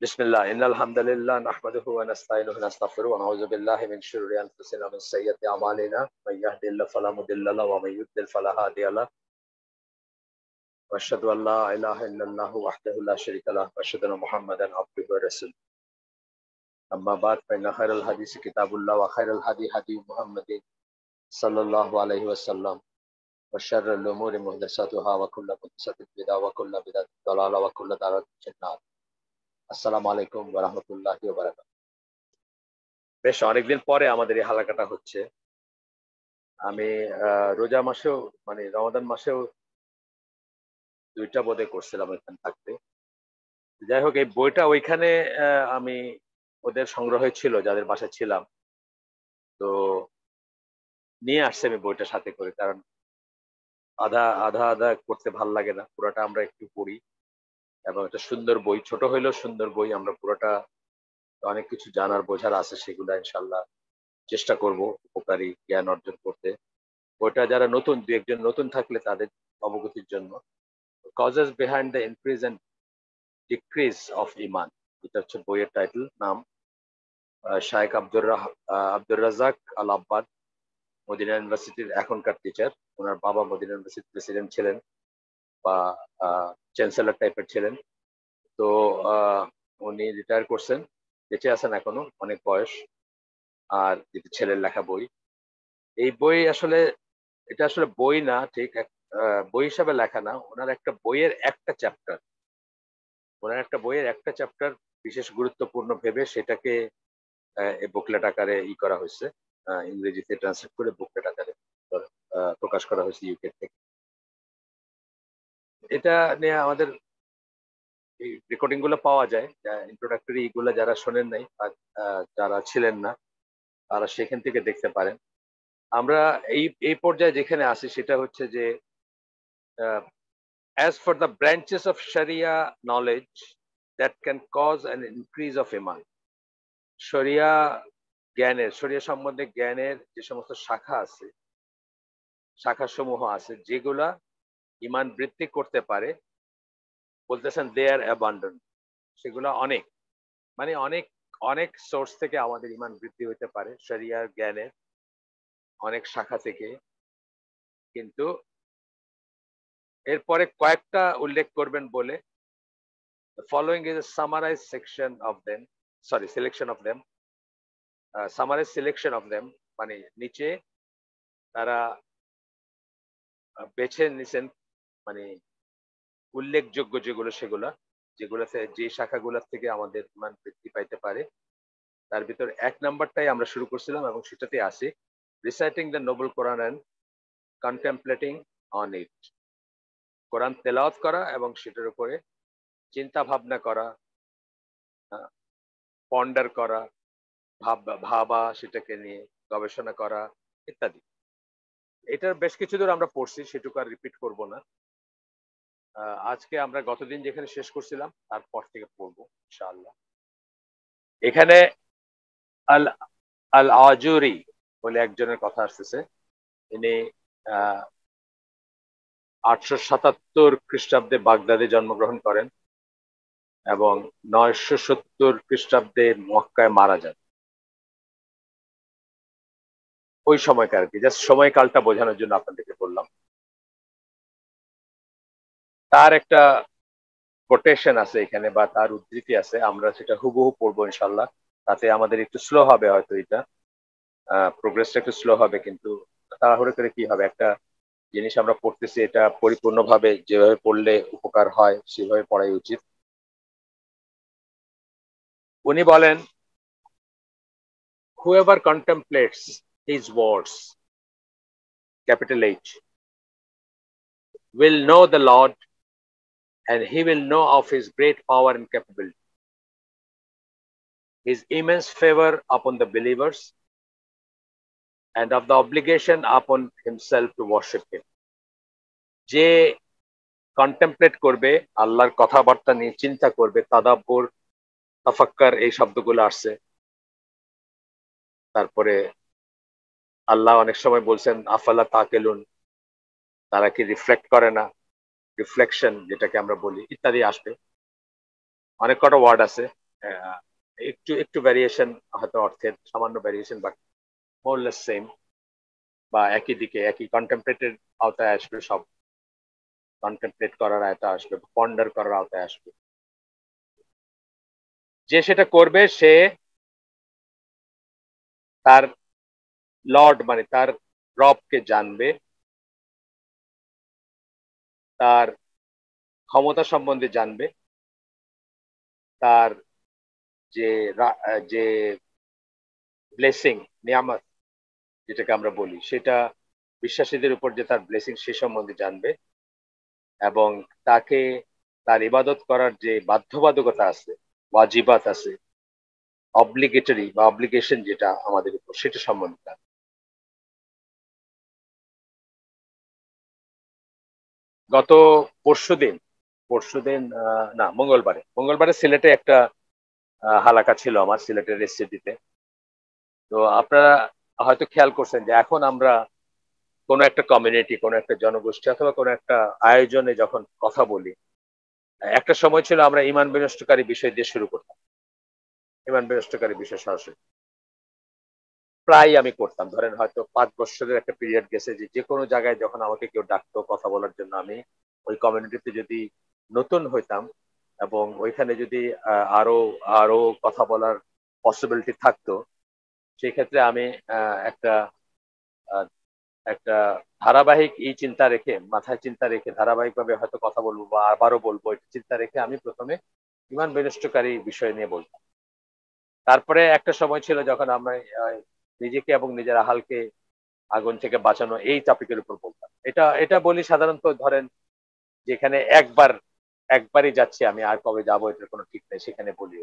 بسم الله إن الحمد لله نحمده ونستعينه ونستغفره ونعوذ بالله من شرور أنفسنا ومن سيئات أعمالنا من يهد الله فلا مضل له ومن يضلل فلا هادي له وأشهد أن لا إله إلا الله وحده لا شريك له وأشهد أن محمدا عبده ورسوله أما بعد فإن خير الحديث كتاب الله وخير الهدي هدي محمد صلى الله عليه وسلم وشر الأمور محدثاتها وكل محدثة بدعة وكل بدعة ضلالة وكل ضلالة في النار আসসালামু আলাইকুম ওয়া রাহমাতুল্লাহি ওয়া বারাকাতুহু। বেশ অনেকদিন পরে আমাদের এই হালাকাটা হচ্ছে। আমি রোজা মাসেও মানে রমাদান মাসেও ২ টা বোধহয় করছিলাম ওইখানে থাকতে। যাই হোক এই বইটা ওইখানে আমি ওদের সংগ্রহে ছিল যাদের বাসায় ছিলাম। তো নিয়ে আসছি আমি বইটা সাথে করে। কারণ আধা করতে ভাল লাগে না। পুরাটা আমরা একটু পড়ি এবং একটা সুন্দর বই। ছোট হইলেও সুন্দর বই। আমরা পুরাটা অনেক কিছু জানার বোঝার আছে সেগুলা ইনশাআল্লাহ চেষ্টা করব উপকারী জ্ঞান অর্জন করতে। বইটা যারা নতুন ২-১ জন নতুন থাকলে তাদের অবগতির জন্য। Causes behind the increase and decrease of iman. এটা হচ্ছে বইয়ের টাইটেল নাম। Shaykh Abdur Razzaq al Abbad Medina ইউনিভার্সিটির এখনকার টিচার। ওনার বাবা মদিনা ইউনিভার্সিটির প্রেসিডেন্ট ছিলেন বা চ্যান্সেলর টাইপের ছিলেন। তো উনি রিটায়ার করছেন, বেঁচে আছেন এখনো, অনেক বয়স। আর যেটি ছেলের লেখা বই। এই বই আসলে এটা আসলে বই না, ঠিক বই হিসাবে লেখা না। ওনার একটা বইয়ের একটা চ্যাপ্টার বিশেষ গুরুত্বপূর্ণ ভেবে সেটাকে এই বুকলেট আকারে করা হয়েছে। ইংরেজিতে ট্রান্সলেট করে বুকলেট আকারে প্রকাশ করা হয়েছে ইউকে থেকে। এটা নিয়ে আমাদের এই রেকর্ডিং গুলো পাওয়া যায়, ইন্ট্রোডাক্টরি গুলো যারা শোনেন নাই আর যারা ছিলেন না তারা সেখান থেকে দেখতে পারেন। আমরা এই এই পর্যায়ে যেখানে আছি সেটা হচ্ছে যে as for the branches of Sharia knowledge that can cause an increase of iman. শরিয়া শরিয়া সম্বন্ধে জ্ঞানের যে সমস্ত শাখা সমূহ আছে যেগুলা ইমান বৃদ্ধি করতে পারে, বলতেছেন দে আর অ্যাবান্ডন। সেগুলা অনেক মানে অনেক অনেক সোর্স থেকে আমাদের ইমান বৃদ্ধি হতে পারে, শরিয়ার জ্ঞানের অনেক শাখা থেকে। কিন্তু এরপরে কয়েকটা উল্লেখ করবেন বলে the following is a summarized selection of them. Summarized selection of them মানে নিচে তারা বেছে নিছেন মানে উল্লেখযোগ্য যেগুলোতে যে শাখাগুলোর থেকে আমাদের ইমান বৃদ্ধি পাইতে পারে। তার ভিতর ১ নাম্বারটাই আমরা শুরু করছিলাম এবং সেটাতে আসি, reciting the noble Quran and contemplating on it. Quran তেলাওয়াত করা এবং সেটার উপরে চিন্তা ভাবনা করা, পন্ডার করা, ভাবা, সেটাকে নিয়ে গবেষণা করা ইত্যাদি। এটার বেশ কিছু দূর আমরা পড়ছি, সেটুকু আর রিপিট করব না। আজকে আমরা গতদিন যেখানে শেষ করছিলাম তারপর থেকে পড়বো ইনশাআল্লাহ। এখানে আল আল আজুরি বলে একজনের কথা আসতেছে। ইনি ৮৭৭ খ্রিস্টাব্দে বাগদাদে জন্মগ্রহণ করেন এবং ৯৭০ খ্রিস্টাব্দে মক্কায় মারা যান। ওই সময়কার কি, জাস্ট সময়কালটা বোঝানোর জন্য আপনাদেরকে বললাম। তার একটা কোটেশন আছে এখানে বা তার উদ্ধৃতি আছে, আমরা সেটা হুবহু পড়বো ইনশাল্লাহ। তাতে আমাদের একটু স্লো হবে, হয়তো এটা প্রোগ্রেসটা একটু স্লো হবে, কিন্তু তাড়াহুড়ো করে কি হবে, একটা জিনিস আমরা পড়তেছি, এটা পরিপূর্ণভাবে যেভাবে পড়লে উপকার হয় সেভাবে পড়াই উচিত। উনি বলেন, whoever contemplates his words, capital H, will know the Lord and he will know of his great power and capability, his immense favor upon the believers and of the obligation upon himself to worship him. যে contemplate করবে, আল্লাহর কথাবার্তা নিয়ে চিন্তা করবে, তাদাব্বুর, তাফাক্কার এই শব্দগুলো আসছে। তারপরে আল্লাহ অনেক সময় বলছেন আফালা তাকেলুন, তারা কি রিফ্লেক্ট করে না, রিফ্লেকশন যেটাকে আমরা বলি, ইত্যাদি আসবে। অনেক কটা ওয়ার্ড আছে। আহ, একটু একটু ভ্যারিয়েশন, হয়তো অর্থের সামান্য ভ্যারিয়েশন, বাট মোরলেস সেম, বা একই দিকে একই কন্টেম্পলেটের আওতায় আসবে সব, কন্টেম্পলেট করার আওতায় আসবে, পন্ডার করার আওতায় আসবে। যে সেটা করবে সে তার লর্ড মানে তার রবকে জানবে, তার ক্ষমতা সম্বন্ধে জানবে, তার যে যে ব্লেসিং, নিয়ামত যেটাকে আমরা বলি, সেটা বিশ্বাসীদের উপর যে তার ব্লেসিং সে সম্বন্ধে জানবে, এবং তাকে তার ইবাদত করার যে বাধ্যবাধকতা আছে, ওয়াজিবাত আছে, অব্লিগেটরি বা অব্লিগেশন যেটা আমাদের উপর, সেটা সম্বন্ধে জানবে। গত পরশুদিন, না, মঙ্গলবারে সিলেটে একটা হালাকা ছিল আমার, সিলেটের এসসিডিতে। তো আপনারা হয়তো খেয়াল করছেন যে এখন আমরা কোনো একটা কমিউনিটি, কোনো একটা জনগোষ্ঠী অথবা কোনো একটা আয়োজনে যখন কথা বলি, একটা সময় ছিল আমরা ইমান বিনষ্টকারী বিষয় দিয়ে শুরু করতাম, ইমান বিনষ্টকারী বিষয় সরাসরি প্রায় আমি করতাম। ধরেন হয়তো 5 বছরের একটা পিরিয়ড গেছে যে যে কোনো জায়গায় যখন আমাকে কেউ ডাকতো কথা বলার জন্য, আমি ওই কমিউনিটিতে যদি নতুন হইতাম এবং ওইখানে যদি আরো আরো কথা বলার পসিবিলিটি থাকতো, সেই ক্ষেত্রে আমি একটা আহ, একটা ধারাবাহিক এই চিন্তা রেখে, মাথায় চিন্তা রেখে ধারাবাহিকভাবে হয়তো কথা বলবো বা আবারও বলবো, এটা চিন্তা রেখে আমি প্রথমে ইমান বিনষ্টকারী বিষয় নিয়ে বলতাম। তারপরে একটা সময় ছিল যখন আমরা আহ, নিজেকে এবং নিজের আহালকে আগুন থেকে বাঁচানো এই টপিকের উপর বলতাম। এটা এটা বলি সাধারণত, ধরেন যেখানে একবারই যাচ্ছি আমি, আর কবে যাবো এটার কোনো ঠিক নেই, সেখানে বলি।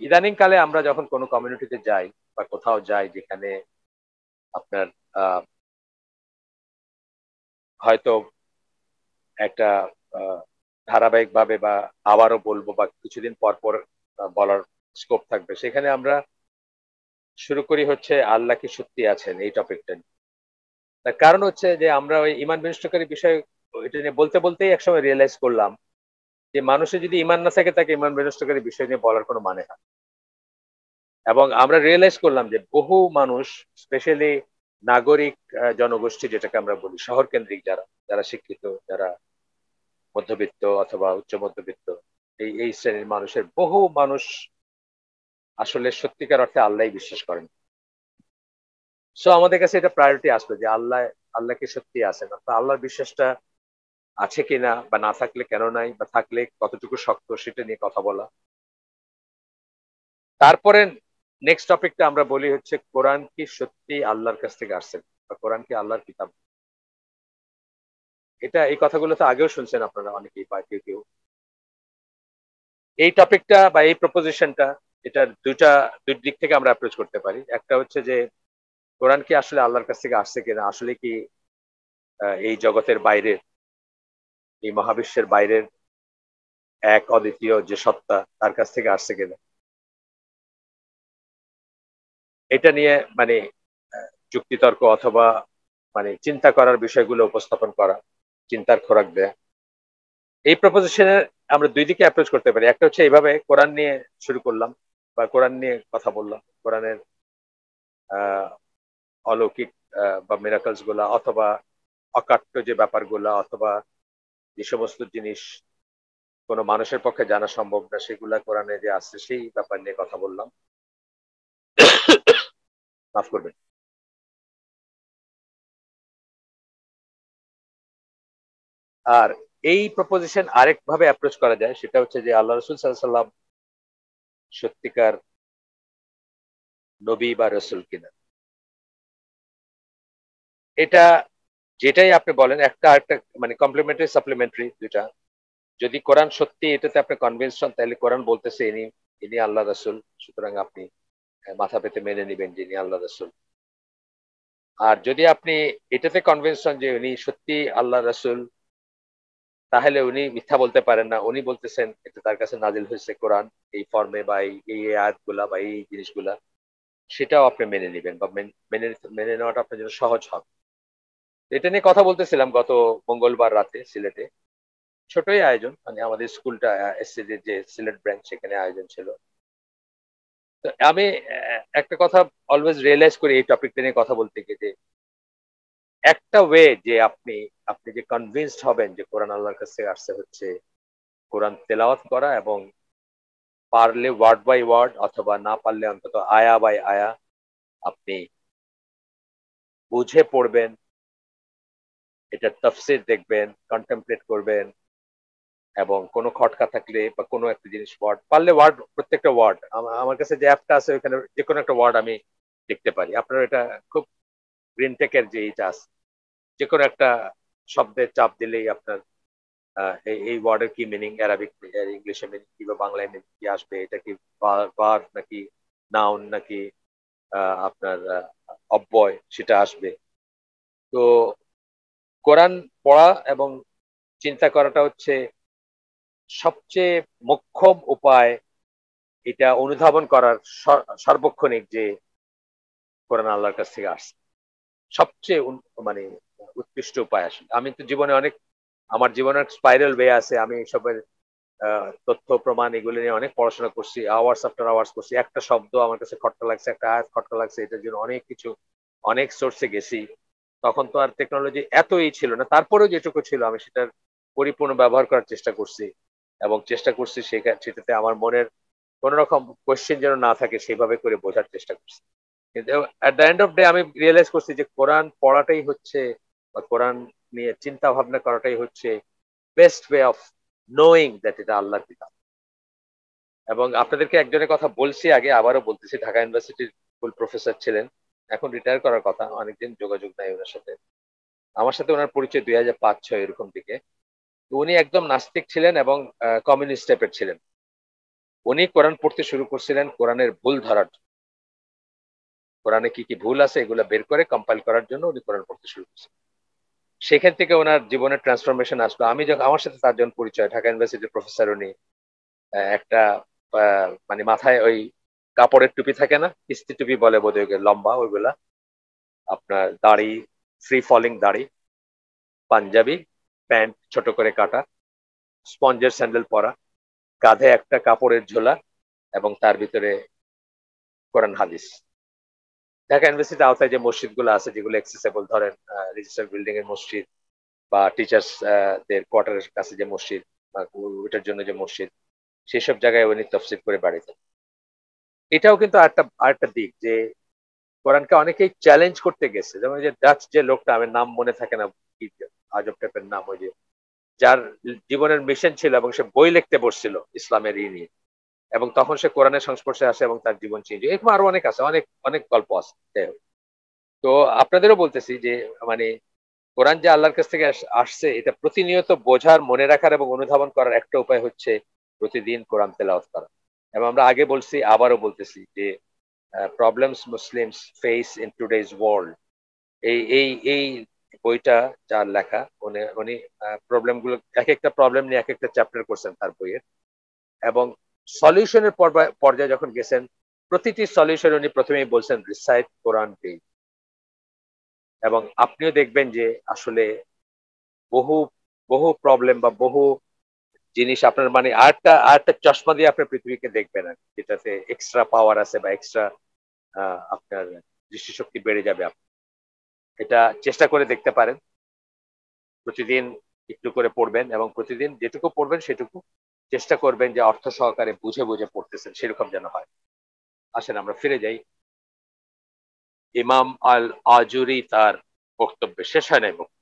ইদানিং কালে আমরা যখন কোনো কমিউনিটিতে যাই বা কোথাও যাই যেখানে আপনার হয়তো একটা ধারাবাহিক ভাবে বা আবারও বলবো বা কিছুদিন পর পর বলার স্কোপ থাকবে, সেখানে আমরা শুরু করি হচ্ছে আল্লাহ কি সত্যি আছেন এই টপিকটা নিয়ে। তার কারণ হচ্ছে যে আমরা ওই ইমান বিনষ্টকারী বিষয় এটা নিয়ে বলতে বলতেই একসময় রিয়েলাইজ করলাম যে মানুষের যদি ইমান না থাকে, তাকে ইমান বিনষ্টকারী বিষয় নিয়ে বলার কোনো মানে হয় না। এবং আমরা রিয়েলাইজ করলাম যে বহু মানুষ, স্পেশালি নাগরিক জনগোষ্ঠী যেটাকে আমরা বলি, শহর কেন্দ্রিক যারা, যারা শিক্ষিত, যারা মধ্যবিত্ত অথবা উচ্চ মধ্যবিত্ত, এই এই শ্রেণীর মানুষের বহু মানুষ আসলে সত্যিকার অর্থে আল্লাহ বিশ্বাস করেন। সো আমাদের কাছে এটা প্রায়োরিটি আসলো যে আল্লাহ কি সত্যি আছেন, তো আল্লাহর বিশ্বাসটা আছে কিনা, বা না থাকলে কেন নাই, বা থাকলে কতটুকু শক্ত, সেটা নিয়ে কথা বলা। তারপরে নেক্সট টপিকটা আমরা বলি হচ্ছে কোরআন কি সত্যি আল্লাহর কাছ থেকে আসছে, বা কোরআন কি আল্লাহর কিতাব। এই কথাগুলো তো আগেও শুনছেন আপনারা অনেকেই, বা কেউ কেউ। এই টপিকটা বা এই প্রপোজিশনটা, এটা দুই দিক থেকে আমরা অ্যাপ্রোচ করতে পারি। একটা হচ্ছে যে কোরআন কি আসলে আল্লাহর কাছ থেকে আসছে কিনা, আসলে কি এই জগতের বাইরের, এই মহাবিশ্বের বাইরের এক অদ্বিতীয় যে সত্তা, তার কাছ থেকে আসছে কিনা, এটা নিয়ে মানে যুক্তিতর্ক অথবা মানে চিন্তা করার বিষয়গুলো উপস্থাপন করা, চিন্তার খোরাক দেয়া। এই প্রপোজিশনের আমরা দুই দিকে অ্যাপ্রোচ করতে পারি। একটা হচ্ছে এইভাবে কোরআন নিয়ে শুরু করলাম বা কোরআন নিয়ে কথা বললাম, কোরআনের আহ অলৌকিক বা মিরাকলস গুলা, অথবা অকাট্য যে ব্যাপারগুলা, অথবা যে সমস্ত জিনিস কোনো মানুষের পক্ষে জানা সম্ভব না, সেগুলা কোরআনে যে আছে সেই ব্যাপার নিয়ে কথা বললাম। মাফ করবেন। আর এই প্রপোজিশন আরেক ভাবে অ্যাপ্রোচ করা যায়, সেটা হচ্ছে যে আল্লাহ রসুল সাল্লাল্লাহু আলাইহি সাল্লাম সত্যিকার নবী বা রসুল কিনা। এটা যেটাই আপনি বলেন, একটা আরেকটা মানে কমপ্লিমেন্টারি সাপ্লিমেন্টারি দুইটা। যদি কোরআন সত্যি এটাতে আপনি কনভিন্স হন, তাহলে কোরআন বলতেছে ইনি ইনি আল্লাহ রাসূল, সুতরাং আপনি মাথা পেতে মেনে নিবেন যে ইনি আল্লাহ রাসূল। আর যদি আপনি এটাতে কনভিন্স হন যে উনি সত্যি আল্লাহ রাসূল, তাহলে উনি মিথ্যা বলতে পারেন না। উনি বলতেছেন এটা তার কাছে নাজিল হয়েছে কোরআন এই ফর্মে, বা এই আয়াতগুলা বা এই জিনিসগুলা, সেটাও আপনি মেনে নিবেন, বা মেনে নেওয়াটা আপনার জন্য সহজ হবে। এটা নিয়ে কথা বলতেছিলাম গত মঙ্গলবার রাতে সিলেটে। ছোটই আয়োজন, মানে আমাদের স্কুলটা এসসিডির যে সিলেট ব্রাঞ্চ সেখানে আয়োজন ছিল। তো আমি একটা কথা অলওয়েজ রিয়েলাইজ করি এই টপিকটা নিয়ে কথা বলতে গিয়ে, যে একটা ওয়ে যে আপনি আপনি যে কনভিন্সড হবেন যে কোরআন আল্লাহর কাছ থেকে আসছে হচ্ছে কোরআন তেলাওয়াত করা, এবং পারলে ওয়ার্ড বাই ওয়ার্ড অথবা না পারলে অন্তত আয়া বাই আয়া আপনি বুঝে পড়বেন, এটার তাফসীর দেখবেন, কন্টেমপ্লেট করবেন, এবং কোনো খটকা থাকলে বা কোনো একটা জিনিস ওয়ার্ড পারলে ওয়ার্ড, প্রত্যেকটা ওয়ার্ড আমার কাছে যে অ্যাপটা আছে ওইখানে যে কোনো একটা ওয়ার্ড আমি লিখতে পারি। আপনার এটা খুব গ্রিন টেকের যে এইটা আছে, যে কোনো একটা শব্দের চাপ দিলেই আপনার এই ওয়ার্ডের কি মিনিং, অ্যারাবিক ইংলিশে মিনিং কি বা বাংলায় মিনিং কি আসবে, এটা কি ভার্ব নাকি নাউন নাকি আপনার অব্যয়, সেটা আসবে। তো কোরআন পড়া এবং চিন্তা করাটা হচ্ছে সবচেয়ে মোক্ষম উপায় এটা অনুধাবন করার, সার্বক্ষণিক যে কোরআন আল্লাহর কাছ থেকে আসছে সবচেয়ে মানে উৎকৃষ্ট উপায়। আসলে আমি তো জীবনে অনেক, আমার জীবনের স্পাইরাল ওয়ে আছে, আমি এসবের তথ্য প্রমাণ এগুলো নিয়ে অনেক পড়াশোনা করছি, আওয়ার্স আফটার আওয়ার্স করছি। একটা শব্দ আমার কাছে খটকা লাগছে, একটা আয়াত খটকা লাগছে, এটার জন্য অনেক কিছু, অনেক সোর্সে গেছি। তখন তো আর টেকনোলজি এতই ছিল না, তারপরেও যেটুকু ছিল আমি সেটার পরিপূর্ণ ব্যবহার করার চেষ্টা করছি, এবং চেষ্টা করছি সেটাতে আমার মনের কোন রকম কোয়েশ্চেন যেন না থাকে সেভাবে করে বোঝার চেষ্টা করছি। কিন্তু at the end off day আমি রিয়েলাইজ করছি যে কোরআন পড়াটাই হচ্ছে, বা কোরআন নিয়ে চিন্তা ভাবনা করাটাই হচ্ছে best way of knowing that এটা আল্লাহর কিতাব। এবং আপনাদেরকে একজনের কথা বলছি আগে, আবারও বলতেছি, ঢাকা ইউনিভার্সিটির ফুল প্রফেসর ছিলেন, এখন রিটায়ার করার কথা, অনেকদিন যোগাযোগ নাই ওনার সাথে। আমার সাথে ওনার পরিচয় 2005-06 এরকম দিকে। তো উনি একদম নাস্তিক ছিলেন এবং কমিউনিস্ট টাইপের ছিলেন। উনি কোরআন পড়তে শুরু করছিলেন কোরআনের ভুল ধরার জন্য। কোরআনে কি কি ভুল আছে এগুলো বের করে কম্পাইল করার জন্য উনি কোরআন পড়তে শুরু করছেন। সেখান থেকে ওনার জীবনের ট্রান্সফরমেশন আসলো। আমি যখন, আমার সাথে তার জন্য পরিচয়, ঢাকা ইউনিভার্সিটির প্রফেসর উনি। একটা মানে মাথায় ওই কাপড়ের টুপি থাকে না, ইস্তি টুপি বলে বোধ হয়, লম্বা ওইগুলা, আপনার দাড়ি, ফ্রি ফলিং দাড়ি, পাঞ্জাবি, প্যান্ট ছোট করে কাটা, স্পঞ্জের স্যান্ডেল পরা, কাঁধে একটা কাপড়ের ঝোলা, এবং তার ভিতরে কোরআন হাদিস। ঢাকা ইউনিভার্সিটির আওতায় যে মসজিদ গুলো আছে যেগুলো অ্যাক্সেসেবল, ধরেন রেজিস্টার বিল্ডিং এর মসজিদ, বা টিচার্স দের কোয়ার্টারের কাছে যে মসজিদ, বা ওইটার জন্য যে মসজিদ, সেসব জায়গায় উনি তফসিল করে বাড়িতে। এটাও কিন্তু আরেকটা দিক যে কোরআনকে অনেকেই চ্যালেঞ্জ করতে গেছে, যেমন যে ডাচ যে লোকটা, আমার নাম মনে থাকে না, কি আজব টাইপের নাম, ওই যে যার জীবনের মিশন ছিল এবং সে বই লিখতে বসছিল ইসলামের নিয়ে, এবং তখন সে কোরআনের সংস্পর্শে আসে এবং তার জীবন চেঞ্জ। এরকম আরো অনেক আছে, অনেক অনেক গল্প আছে। তো আপনাদেরও বলতেছি যে মানে কোরআন যে আল্লাহর কাছ থেকে আসছে এটা প্রতিনিয়ত বোঝার, মনে রাখার এবং অনুধাবন করার একটা উপায় হচ্ছে প্রতিদিন কোরআন তেলাওয়াত করা। এবং আমরা আগে বলছি, আবারও বলতেছি যে problems Muslims face in today's world, এই বইটা যার লেখা, উনি প্রবলেম গুলো, এক একটা প্রবলেম নিয়ে এক একটা চ্যাপ্টার করছেন তার বইয়ের, এবং সলিউশনের পর্যায়ে যখন গেছেন, প্রতিটি সলিউশন উনি প্রথমেই বলছেন রিসাইট কোরআন পেজ। এবং আপনিও দেখবেন যে আসলে বহু বহু প্রবলেম বা বহু জিনিস আপনার, মানে আরেকটা আরেকটা চশমা দিয়ে আপনার পৃথিবীকে দেখবেন আর কি, যেটাতে এক্সট্রা পাওয়ার আছে বা এক্সট্রা আপনার দৃষ্টিশক্তি বেড়ে যাবে। আপনি এটা চেষ্টা করে দেখতে পারেন, প্রতিদিন একটু করে পড়বেন, এবং প্রতিদিন যেটুকু পড়বেন সেটুকু চেষ্টা করবেন যে অর্থ সহকারে বুঝে বুঝে পড়তেছেন, সেরকম যেন হয়। আসেন আমরা ফিরে যাই, ইমাম আল আজুরি তার বক্তব্যে, শেষ হয় নাই বক্তব্য।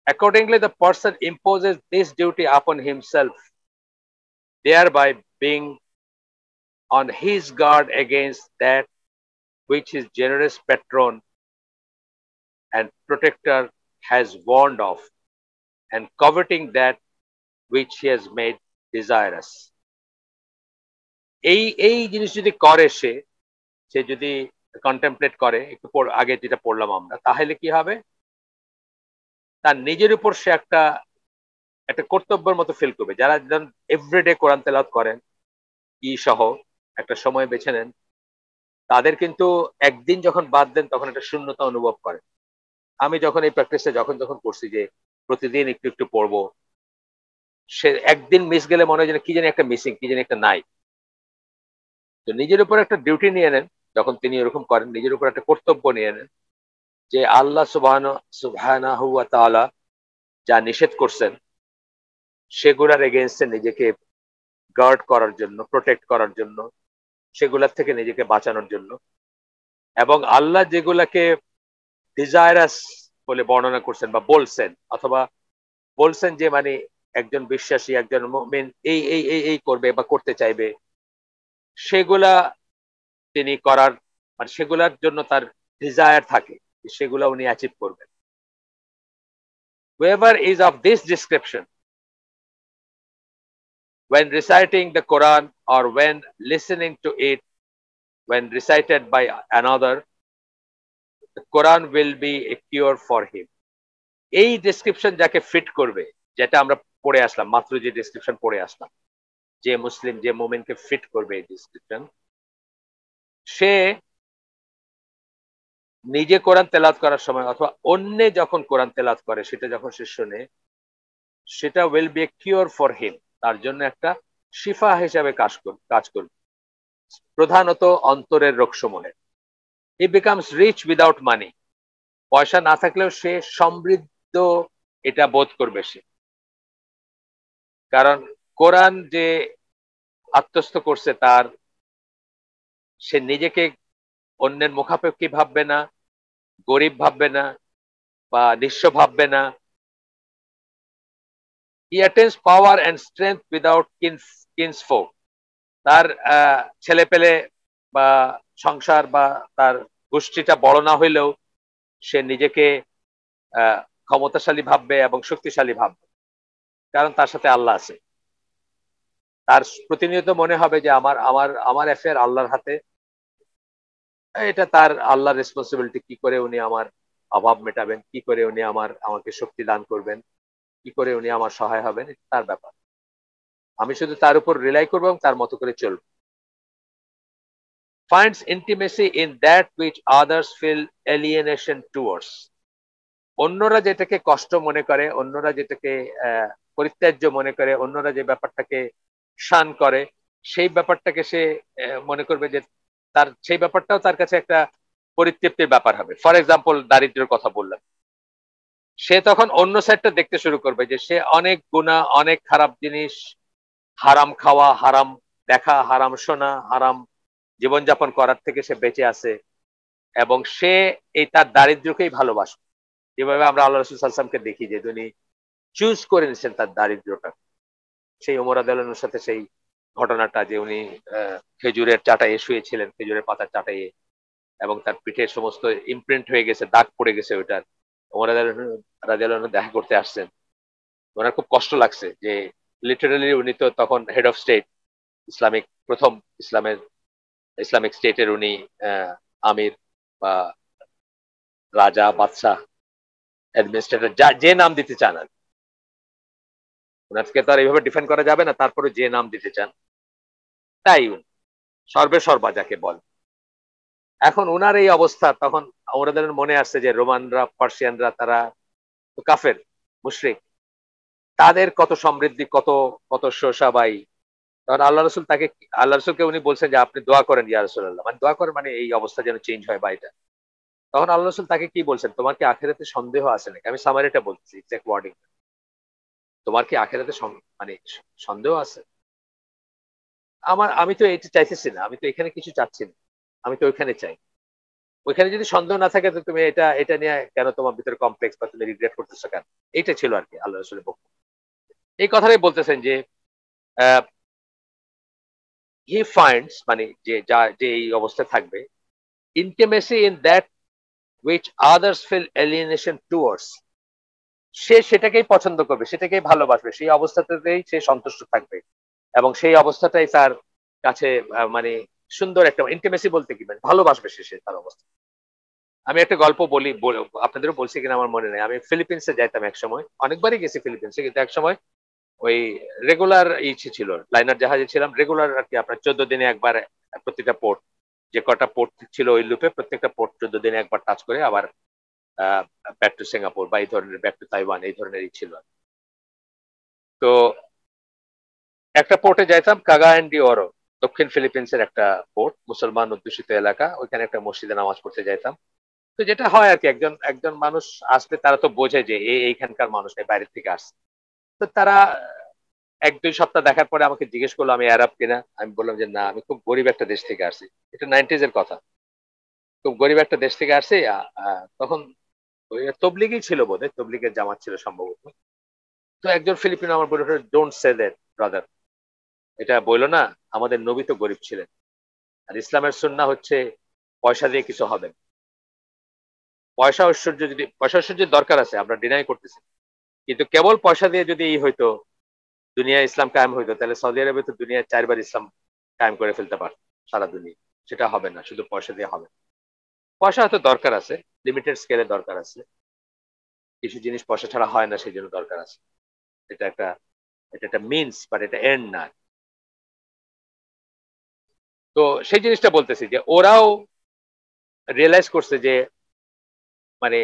Accordingly, the person imposes this duty upon himself, thereby being on his guard against that which his generous patron and protector has warned of, and coveting that which he has made desirous. এই জিনিস যদি করে সে, সে যদি contemplate করে, একটু আগে যেটা পড়লাম আমরা, তাহলে কি হবে, তার নিজের উপর সে একটা একটা কর্তব্যের মতো ফিল করবে। যারা এভরিডে কোরআন তেলাওয়াত করেন ই সহ একটা সময় বেছে নেন, তাদের কিন্তু একদিন যখন বাদ দেন তখন একটা শূন্যতা অনুভব করে। আমি যখন এই প্র্যাকটিসটা যখন যখন করছি, যে প্রতিদিন একটু একটু পড়বো, সে একদিন মিস গেলে মনে হয় যেন কি জানি একটা মিসিং, কি জানি একটা নাই। তো নিজের উপর একটা ডিউটি নিয়ে নেন, যখন তিনি এরকম করেন নিজের উপর একটা কর্তব্য নিয়ে নেন যে আল্লাহ সুবহানাহু ওয়া তাআলা যা নিষেধ করছেন সেগুলার এগেইনস্টে নিজেকে গার্ড করার জন্য, প্রোটেক্ট করার জন্য, সেগুলার থেকে নিজেকে বাঁচানোর জন্য, এবং আল্লাহ যেগুলাকে ডিজায়ারাস বলে বর্ণনা করছেন বা বলছেন, অথবা বলছেন যে মানে একজন বিশ্বাসী, একজন মুমিন এই করবে বা করতে চাইবে, সেগুলা তিনি করার, মানে সেগুলার জন্য তার ডিজায়ার থাকে, সেগুলা উনি অ্যাচিভ করবেন। Whoever is of this description when reciting the Quran or when listening to it when recited by another, the Quran will be a cure for him. এই ডেসক্রিপশন যাকে ফিট করবে, যেটা আমরা পড়ে আসলাম মাত্র, যে ডেসক্রিপশন পড়ে আসলাম, যে মুসলিম, যে মোমেনকে ফিট করবে এই ডেসক্রিপশন, সে নিজে কোরআন তেলাওয়াত করার সময় অথবা অন্যে যখন কোরআন তেলাওয়াত করে সেটা যখন সে শোনে, সেটা will be a cure for him, তার জন্য একটা শিফা হিসাবে কাজ করবে, প্রধানত অন্তরের রোগসমূহে। He becomes rich without money, পয়সা না থাকলেও সে সমৃদ্ধ এটা বোধ করবে সে, কারণ কোরআন যে আত্মস্থ করছে তার, সে নিজেকে অন্যের মুখাপেক্ষী ভাববে না, গরিব ভাববে না, বা নিঃস্ব ভাববে না। He attains power and strength without kinsfolk. তার ছেলে পেলে বা সংসার বা তার গোষ্ঠীটা বড় না হইলেও সে নিজেকে ক্ষমতাশালী ভাববে এবং শক্তিশালী ভাববে, কারণ তার সাথে আল্লাহ আছে। তার প্রতিনিয়ত মনে হবে যে আমার আমার আমার অ্যাফেয়ার আল্লাহর হাতে, এটা তার আল্লাহর রেসপন্সিবিলিটি, কি করে উনি আমার অভাব মেটাবেন, কি করে উনি আমাকে শক্তি দান করবেন, কি করে উনি আমার সহায় হবেন, এটা তার ব্যাপার। আমি শুধু তার উপর রিলাই করবো এবং তার মতো করে চলবো। Finds intimacy in that which others feel alienation towards. অন্যরা যেটাকে কষ্ট মনে করে, অন্যরা যেটাকে পরিত্যাজ্য মনে করে, অন্যরা যে ব্যাপারটাকে শান করে, সেই ব্যাপারটাকে সে মনে করবে যে তার সেই ব্যাপারটাও তার কাছে একটা পরিতৃপ্তির ব্যাপার হবে। ফর এক্সাম্পল, দারিদ্র্যের কথা বললাম, সে তখন অন্য সাইডটা দেখতে শুরু করবে যে সে অনেক গুনাহ, অনেক খারাপ জিনিস, হারাম খাওয়া, হারাম দেখা, হারাম শোনা, হারাম জীবনযাপন করার থেকে সে বেঁচে আছে, এবং সে এই তার দারিদ্র্যকেই ভালোবাসে। যেভাবে আমরা আল্লাহ রাসূল সাল্লাল্লাহু আলাইহি ওয়াসাল্লামকে দেখি যে উনি চুজ করে নিয়েছেন তার দারিদ্র্যটা। সেই ওমর রাদিয়াল্লাহু আনহুর সাথে সেই ঘটনাটা, যে উনি খেজুরের চাটাইয়ে শুয়েছিলেন, খেজুরের পাতার চাটাইয়ে, এবং তার পিঠে সমস্ত ইমপ্রিন্ট হয়ে গেছে, দাগ পড়ে গেছে ওইটার। ওমর রাদিয়াল্লাহু আনহু দেখা করতে আসছেন, ওনার খুব কষ্ট লাগছে যে লিটারালি উনি তো তখন হেড অফ স্টেট, ইসলামিক প্রথম ইসলামিক স্টেটের উনি আমির বা রাজা, বাদশাহ, অ্যাডমিনিস্ট্রেটর, যে নাম দিতে চান আর, ওনাকে তো আর এইভাবে ডিফেন্ড করা যাবে না, তারপরে যে নাম দিতে চান তাই উনি সর্বে সর্বা যাকে বল। এখন ওনার এই অবস্থা, তখন ওনাদের মনে আসছে যে রোমানরা, পার্সিয়ানরা, তারা তো কাফের, মুশরিক, তাদের কত সমৃদ্ধি, কত কত শোষাবাই। তখন আল্লাহ রসুলকে উনি বলছেন যে আপনি দোয়া করেন ইয়া রাসূলুল্লাহ, মানে দোয়া করেন, মানে এই অবস্থা যেন চেঞ্জ হয় বা এটা। তখন আল্লাহ রসুল তাকে কি বলছেন, তোমার কি আখেরাতে সন্দেহ আছে নাকি? আমি সামারিটা বলছি, এক্সাক্ট ওয়ার্ডিং, তোমার কি আখেরাতে মানে সন্দেহ আছে? আমি তো এটা চাইতেছি না, আমি তো এখানে কিছু চাচ্ছি না, আমি তো ওইখানে চাই। ওইখানে যদি সন্দেহ না থাকে তো তুমি এটা এটা নিয়ে কেন তোমার ভিতরে কমপ্লেক্স বা তুমি রিগ্রেট করতেছো কেন? এইটা ছিল আর কি আল্লাহ রসুলের বক্তব্য। এই কথাটাই বলতেছেন যে হি ফাইন্ডস, মানে যে এই অবস্থায় থাকবে, intimacy in that which others feel alienation towards, সে সেটাকেই পছন্দ করবে, সেটাকেই ভালোবাসবে, সেই অবস্থাতেই সে সন্তুষ্ট থাকবে, এবং সেই অবস্থাটাই তার কাছে মানে সুন্দর একটা ইন্টিমেসি বলতে কি, মানে ভালোবাসবে সে তার অবস্থা। আমি একটা গল্প বলি, আপনাদেরও বলছি কিনা আমার মনে নেই। আমি ফিলিপিন্সে যাইতাম এক সময়, অনেকবারই গেছি ফিলিপিন্সে, কিন্তু এক সময় ওই রেগুলার ছিল, লাইনার জাহাজে ছিলাম রেগুলার আর কি, আপনার 14 দিনে একবার প্রত্যেকটা পোর্ট, যে কটা পোর্ট ছিল ওই লুপে, প্রত্যেকটা পোর্ট 14 দিনে একবার টাচ করে আবার ব্যাক টু সিঙ্গাপুর বা এই ধরনের ব্যাক টু তাইওয়ান এই ধরনেরই ছিল। তো একটা পোর্টে যাইতাম, কাগা অ্যান্ড ডিওরো, দক্ষিণ ফিলিপিন্সের একটা পোর্ট, মুসলমান অধ্যুষিত এলাকা, ওইখানে একটা মসজিদে নামাজ পড়তে যাইতাম। তো যেটা হয় আর কি, একজন একজন মানুষ আসলে তারা তো বোঝে যে এইখানকার মানুষ এই বাইরের থেকে আসছে। তো তারা 1-2 সপ্তাহ দেখার পরে আমাকে জিজ্ঞেস করলো আমি আরব কিনা। আমি বললাম যে না, আমি খুব গরিব একটা দেশ থেকে আসছি। এটা 90s এর কথা। খুব গরিব একটা দেশ থেকে আসছি। তখন ওই তবলিগই ছিল বোধহয়, তবলিগের জামাত ছিল সম্ভবত। তো একজন ফিলিপিনো আমার বলে, ডোন্ট সে দ্যাট ব্রাদার, এটা বললো না, আমাদের নবী তো গরিব ছিলেন। আর ইসলামের সুন্নাহ হচ্ছে পয়সা দিয়ে কিছু হবে না। পয়সা ঐশ্বর্যের দরকার আছে, আমরা ডিনাই করতেছি, কিন্তু কেবল পয়সা দিয়ে যদি হইতো দুনিয়া ইসলাম কায়েম হইতো, তাহলে সৌদি আরবে তো দুনিয়া 4বার ইসলাম কায়েম করে ফেলতে পারত সারা দুনিয়া। সেটা হবে না, শুধু পয়সা দিয়ে হবে না। পয়সা হয়তো দরকার আছে, লিমিটেড স্কেলে দরকার আছে, কিছু জিনিস পয়সা ছাড়া হয় না, সেই জন্য দরকার আছে। এটা একটা এটা একটা মিনস, বাট এটা এন্ড না। তো সেই জিনিসটা বলতেছি যে ওরাও রিয়েলাইজ করছে যে মানে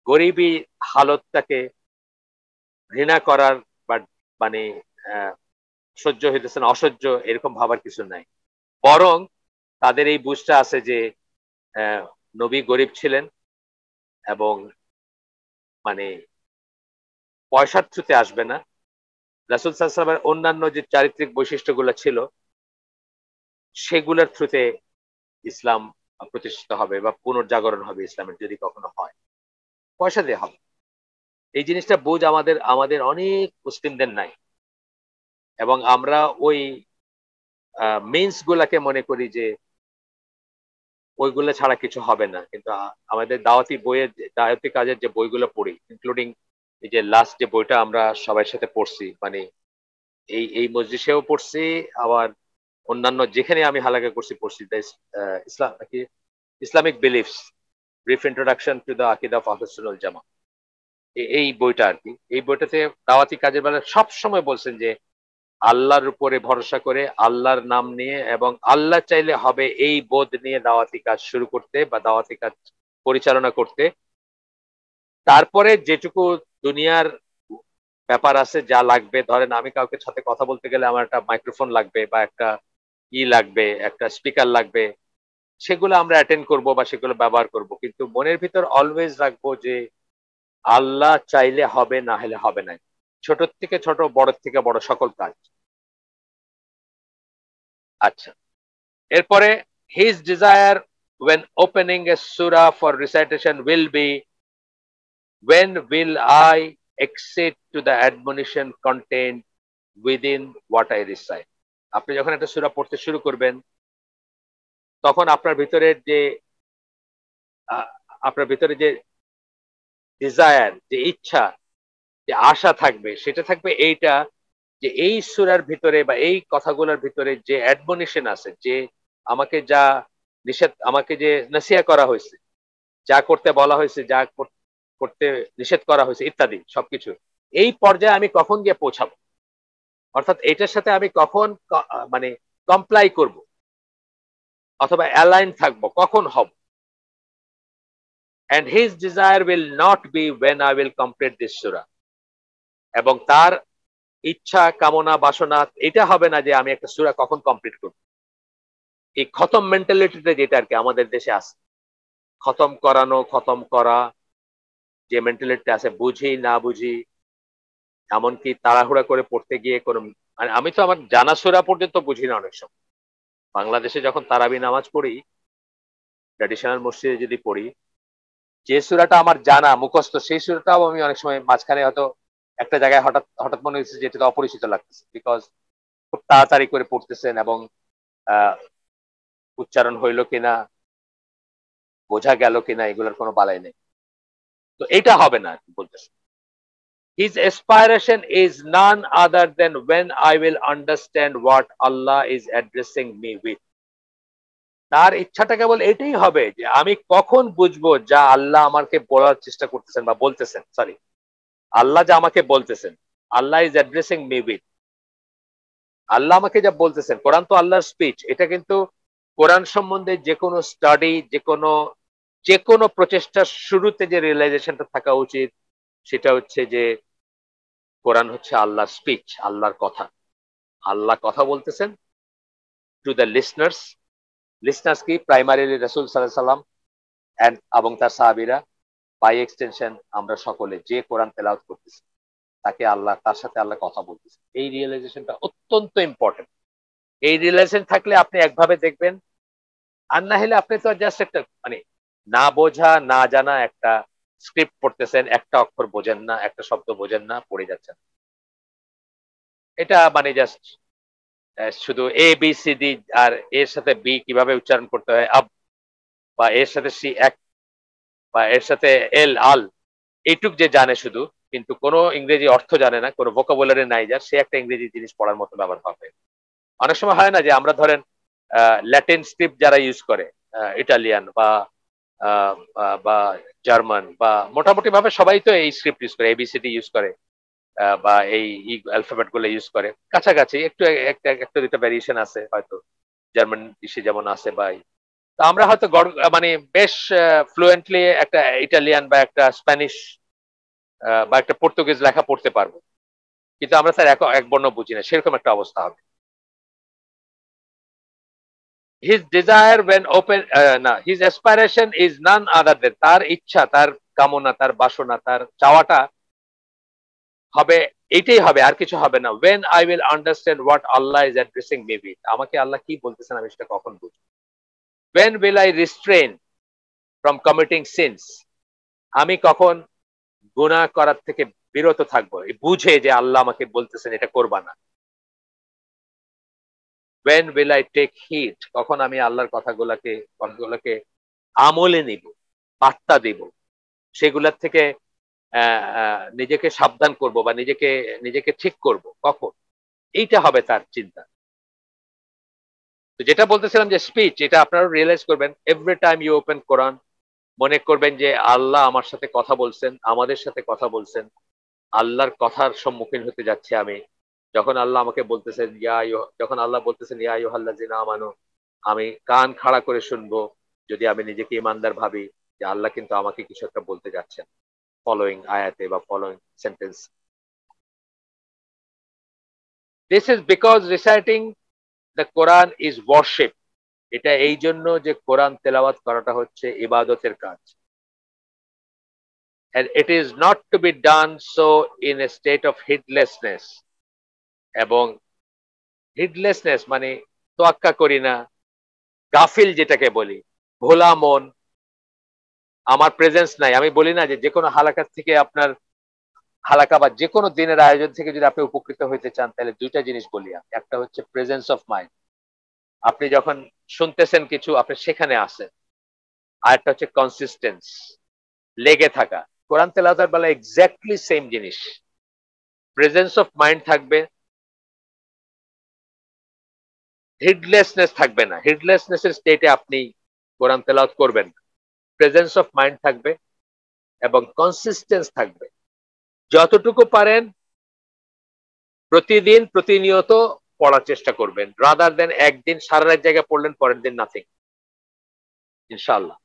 গরিবী হালতটাকে ঘৃণা করার বা মানে সহ্য হইতেছে না, অসহ্য এরকম ভাবার কিছু নাই। বরং তাদের এই বুঝটা আছে যে আহ, নবী গরিব ছিলেন এবং মানে পয়সার থ্রুতে আসবে না। রাসূল সাল্লাল্লাহু আলাইহি ওয়াসাল্লামের অন্যান্য যে চারিত্রিক বৈশিষ্ট্যগুলো ছিল সেগুলোর থ্রুতে ইসলাম প্রতিষ্ঠিত হবে বা পুনর্জাগরণ হবে ইসলামের, যদি কখনো হয়। পয়সা দিয়ে হবে, এই জিনিসটা বুঝ আমাদের আমাদের অনেক মুসলিমদের নাই। এবং আমরা ওই মিনস গুলাকে মনে করি যে ওইগুলো ছাড়া কিছু হবে না। কিন্তু আমাদের দাওয়াতি বইয়ের দাওয়াতি কাজের যে বইগুলো পড়ি, ইনক্লুডিং এই যে লাস্ট যে বইটা আমরা সবার সাথে পড়ছি, মানে এই মজলিসেও পড়ছি, আবার অন্যান্য যেখানে আমি হালাকা করছি পড়ছি, ইসলাম কি Islamic beliefs, brief introduction to the আকিদা অফ আহলুস সুন্নাহ ওয়াল জামাত, এই বইটা আর কি। এই বইটাতে দাওয়াতি কাজের বেলা সব সময় বলছেন যে আল্লাহর উপরে ভরসা করে, আল্লাহর নাম নিয়ে এবং আল্লাহ চাইলে হবে এই বোধ নিয়ে দাওয়াতি কাজ শুরু করতে বা দাওয়াতি কাজ পরিচালনা করতে। তারপরে যেটুকু দুনিয়ার ব্যাপার আছে, যা লাগবে, ধরেন আমি কাউকে সাথে কথা বলতে গেলে আমার একটা মাইক্রোফোন লাগবে বা একটা লাগবে, একটা স্পিকার লাগবে, সেগুলো আমরা অ্যাটেন্ড করব বা সেগুলো ব্যবহার করব, কিন্তু মনের ভিতর অলওয়েজ রাখবো যে আল্লাহ চাইলে হবে, না হলে হবে না। ছোট থেকে ছোট, বড় থেকে বড় সকল কাজ। আচ্ছা, এরপরে his desire when opening a surah for recitation will be, when will I accede to the admonition contained within what I recite? আপনি যখন একটা সূরা পড়তে শুরু করবেন, তখন আপনার ভিতরে যে ডিজায়ার, যে ইচ্ছা, যে আশা থাকবে, সেটা থাকবে এইটা, যে এই সূরার ভিতরে বা এই কথাগুলোর ভিতরে যে অ্যাডমনিশন আছে, যে আমাকে যা আমাকে যে নসিহত করা হয়েছে, যা করতে বলা হয়েছে, যা করতে নিষেধ করা হয়েছে ইত্যাদি সবকিছু, এই পর্যায়ে আমি কখন গিয়ে পৌঁছাবো, অর্থাৎ এটার সাথে আমি কখন মানে কমপ্লাই করব অথবা অ্যালাইন থাকবো, কখন হব। and his desire will not be when I will complete this surah, এবং তার ইচ্ছা, কামনা, বাসনা এটা হবে না যে আমি একটা সূরা কখন কমপ্লিট করব। এই খতম মেন্টালিটিতে যেটা আর কি আমাদের দেশে আছে, খতম করানো, খতম করা, যে মেন্টালিটি আছে, বুঝি না বুঝি, এমনকি তাড়াহুড়া করে পড়তে গিয়ে কোনো, মানে আমি তো আমার জানা সূরা পর্যন্ত বুঝি না অনেক সময়। বাংলাদেশে যখন তারাবি নামাজ পড়ি, ট্র্যাডিশনাল মসজিদে যদি পড়ি, যে সূরাটা আমার জানা মুখস্থ, সেই সূরাটাও আমি অনেক সময় মাঝখানে হয়তো একটা জায়গায় হঠাৎ হঠাৎ মনে হচ্ছে যে এটা অপরিচিত লাগতেছে, বিকজ খুব তাড়াতাড়ি করে পড়তেছেন এবং আহ উচ্চারণ হইলো কিনা, বোঝা গেল কিনা, এগুলোর কোনো বালাই নেই। তো এটা হবে না বলতেছে। His aspiration is none other than when I will understand what Allah is addressing me with. তার ইচ্ছাটা কেবল এটাই হবে যে আমি কখন বুঝবো যা আল্লাহ আমাকে বলার চেষ্টা করতেছেন বা বলতেছেন, সরি, আল্লাহ যা আমাকে বলতেছেন, আল্লাহ ইজ অ্যাড্রেসিং মি উইথ, আল্লাহ আমাকে যা বলতেছেন। কোরআন তো আল্লাহর স্পিচ, এটা কিন্তু কোরআন সম্বন্ধে যে কোনো স্টাডি, যে কোনো যে কোনো প্রচেষ্টার শুরুতে যে রিয়েলাইজেশনটা থাকা উচিত সেটা হচ্ছে যে কোরআন হচ্ছে আল্লাহর স্পিচ, আল্লাহর কথা। আল্লাহ কথা বলতেছেন টু দ্য লিসনার্স। লিসনার্স কি? প্রাইমারিলি রাসূল সাল্লাল্লাহু আলাইহি সাল্লাম এবং তার সাহাবীরা, বাই এক্সটেনশন আমরা সকলে যে কোরআন তেলাওয়াত করতেছি তাকে আল্লাহ, তার সাথে আল্লাহ কথা বলতেছে। এই রিয়েলাইজেশনটা অত্যন্ত ইম্পর্টেন্ট। এই রিয়েলাইজেশন থাকলে আপনি একভাবে দেখবেন, আর না হলে আপনি তো জাস্ট একটা মানে না বোঝা না জানা একটা স্ক্রিপ্ট পড়তেছেন, একটা অক্ষর বোঝেন না, একটা শব্দ বোঝেন না, পড়ে যাচ্ছেন। এটা মানে জাস্ট শুধু এ বি সি ডি আর এর সাথে বি কিভাবে উচ্চারণ করতে হয় আব, বা এর সাথে সি এক, বা এর সাথে এল আল, এইটুক যে জানে শুধু, কিন্তু কোনো ইংরেজি অর্থ জানে না, কোনো ভোকাবুলারি নাই যার, সে একটা ইংরেজি জিনিস পড়ার মতো ব্যবহার পাবে। অনেক সময় হয় না যে আমরা ধরেন ল্যাটিন স্ক্রিপ্ট যারা ইউজ করে, ইটালিয়ান বা বা জার্মান বা মোটামুটি ভাবে সবাই তো এই স্ক্রিপ্ট ইউজ করে, এবিসিডি ইউজ করে, বা এই অ্যালফাবেট গুলো ইউজ করে কাছাকাছি, একটু একটা একটা দুটো ভ্যারিয়েশন আছে হয়তো, জার্মান ইসে যেমন আছে বা তো আমরা হয়তো মানে বেশ ফ্লুয়েন্টলি একটা ইটালিয়ান বা একটা স্প্যানিশ বা একটা পর্তুগিজ লেখা পড়তে পারবো, কিন্তু আমরা স্যার এক বর্ণ বুঝি না, সেরকম একটা অবস্থা হবে। his desire when open না his aspiration is none other than, তার ইচ্ছা, তার কামনা, তার বাসনা, তার চাওয়াটা হবে, এইটাই হবে, আর কিছু হবে না। when I will understand what Allah is addressing me with, আমাকে আল্লাহ কি বলতেছেন আমি সেটা কখন বুঝবো। when will I restrain from committing sins, আমি কখন গুনাহ করার থেকে বিরত থাকবো, বুঝে যে আল্লাহ আমাকে বলতেছেন এটা করবা না। when will I take heed, কখন আমি আল্লাহর কথাগুলোকে আমলে নিব, বার্তা দিব, সেগুলোর থেকে নিজেকে সাবধান করব বা নিজেকে নিজেকে ঠিক করব কখন, এইটা হবে তার চিন্তা। তো যেটা বলতেছিলাম যে স্পিচ, এটা আপনারা রিয়েলাইজ করবেন এভরি টাইম ইউ ওপেন কোরআন, মনে করবেন যে আল্লাহ আমার সাথে কথা বলছেন, আমাদের সাথে কথা বলছেন, আল্লাহর কথার সম্মুখীন হতে যাচ্ছি আমি। যখন আল্লাহ আমাকে বলতেছেন যখন আল্লাহ বলতেছেন ইয়া আইয়ুহাল্লাযিনা আমানু, আমি কান খাড়া করে শুনবো, যদি আমি নিজেকে ইমানদার ভাবি যে আল্লাহ কিন্তু আমাকে কিছু একটা বলতে যাচ্ছেন ফলোইং আয়াতে বা following sentence. This is because reciting the Quran is warship, এটা এই জন্য যে কোরআন তেলাওয়াত করাটা হচ্ছে ইবাদতের কাজ। and it is not to be done so in a state of heedlessness, এবং হিডলেসনেস মানে তোয়াক্কা করি না, গাফিল যেটাকে বলি, ভোলা মন, আমার প্রেজেন্স নাই। আমি বলি না যে যে কোনো হালাকা থেকে আপনার হালাকা বা যে কোনো দিনের আয়োজন থেকে যদি আপনি উপকৃত হইতে চান তাহলে দুইটা জিনিস বলি আমি, একটা হচ্ছে প্রেজেন্স অফ মাইন্ড, আপনি যখন শুনতেছেন কিছু আপনি সেখানে আছেন, আর একটা হচ্ছে কনসিস্টেন্স, লেগে থাকা। কোরআন তেলাওয়াতের বেলা এক্স্যাক্টলি সেম জিনিস, প্রেজেন্স অফ মাইন্ড থাকবে, হিডলেসনেস থাকবে না, হিডলেসনেসের স্টেটে আপনি কোরআন তেলাওয়াত করবেন না, প্রেজেন্স অফ মাইন্ড থাকবে এবং কনসিস্টেন্স থাকবে। যতটুকু পারেন প্রতিদিন প্রতিনিয়ত পড়ার চেষ্টা করবেন, রাদার দেন একদিন সারা রাত জায়গায় পড়লেন পরের দিন নাথিং। ইনশাআল্লাহ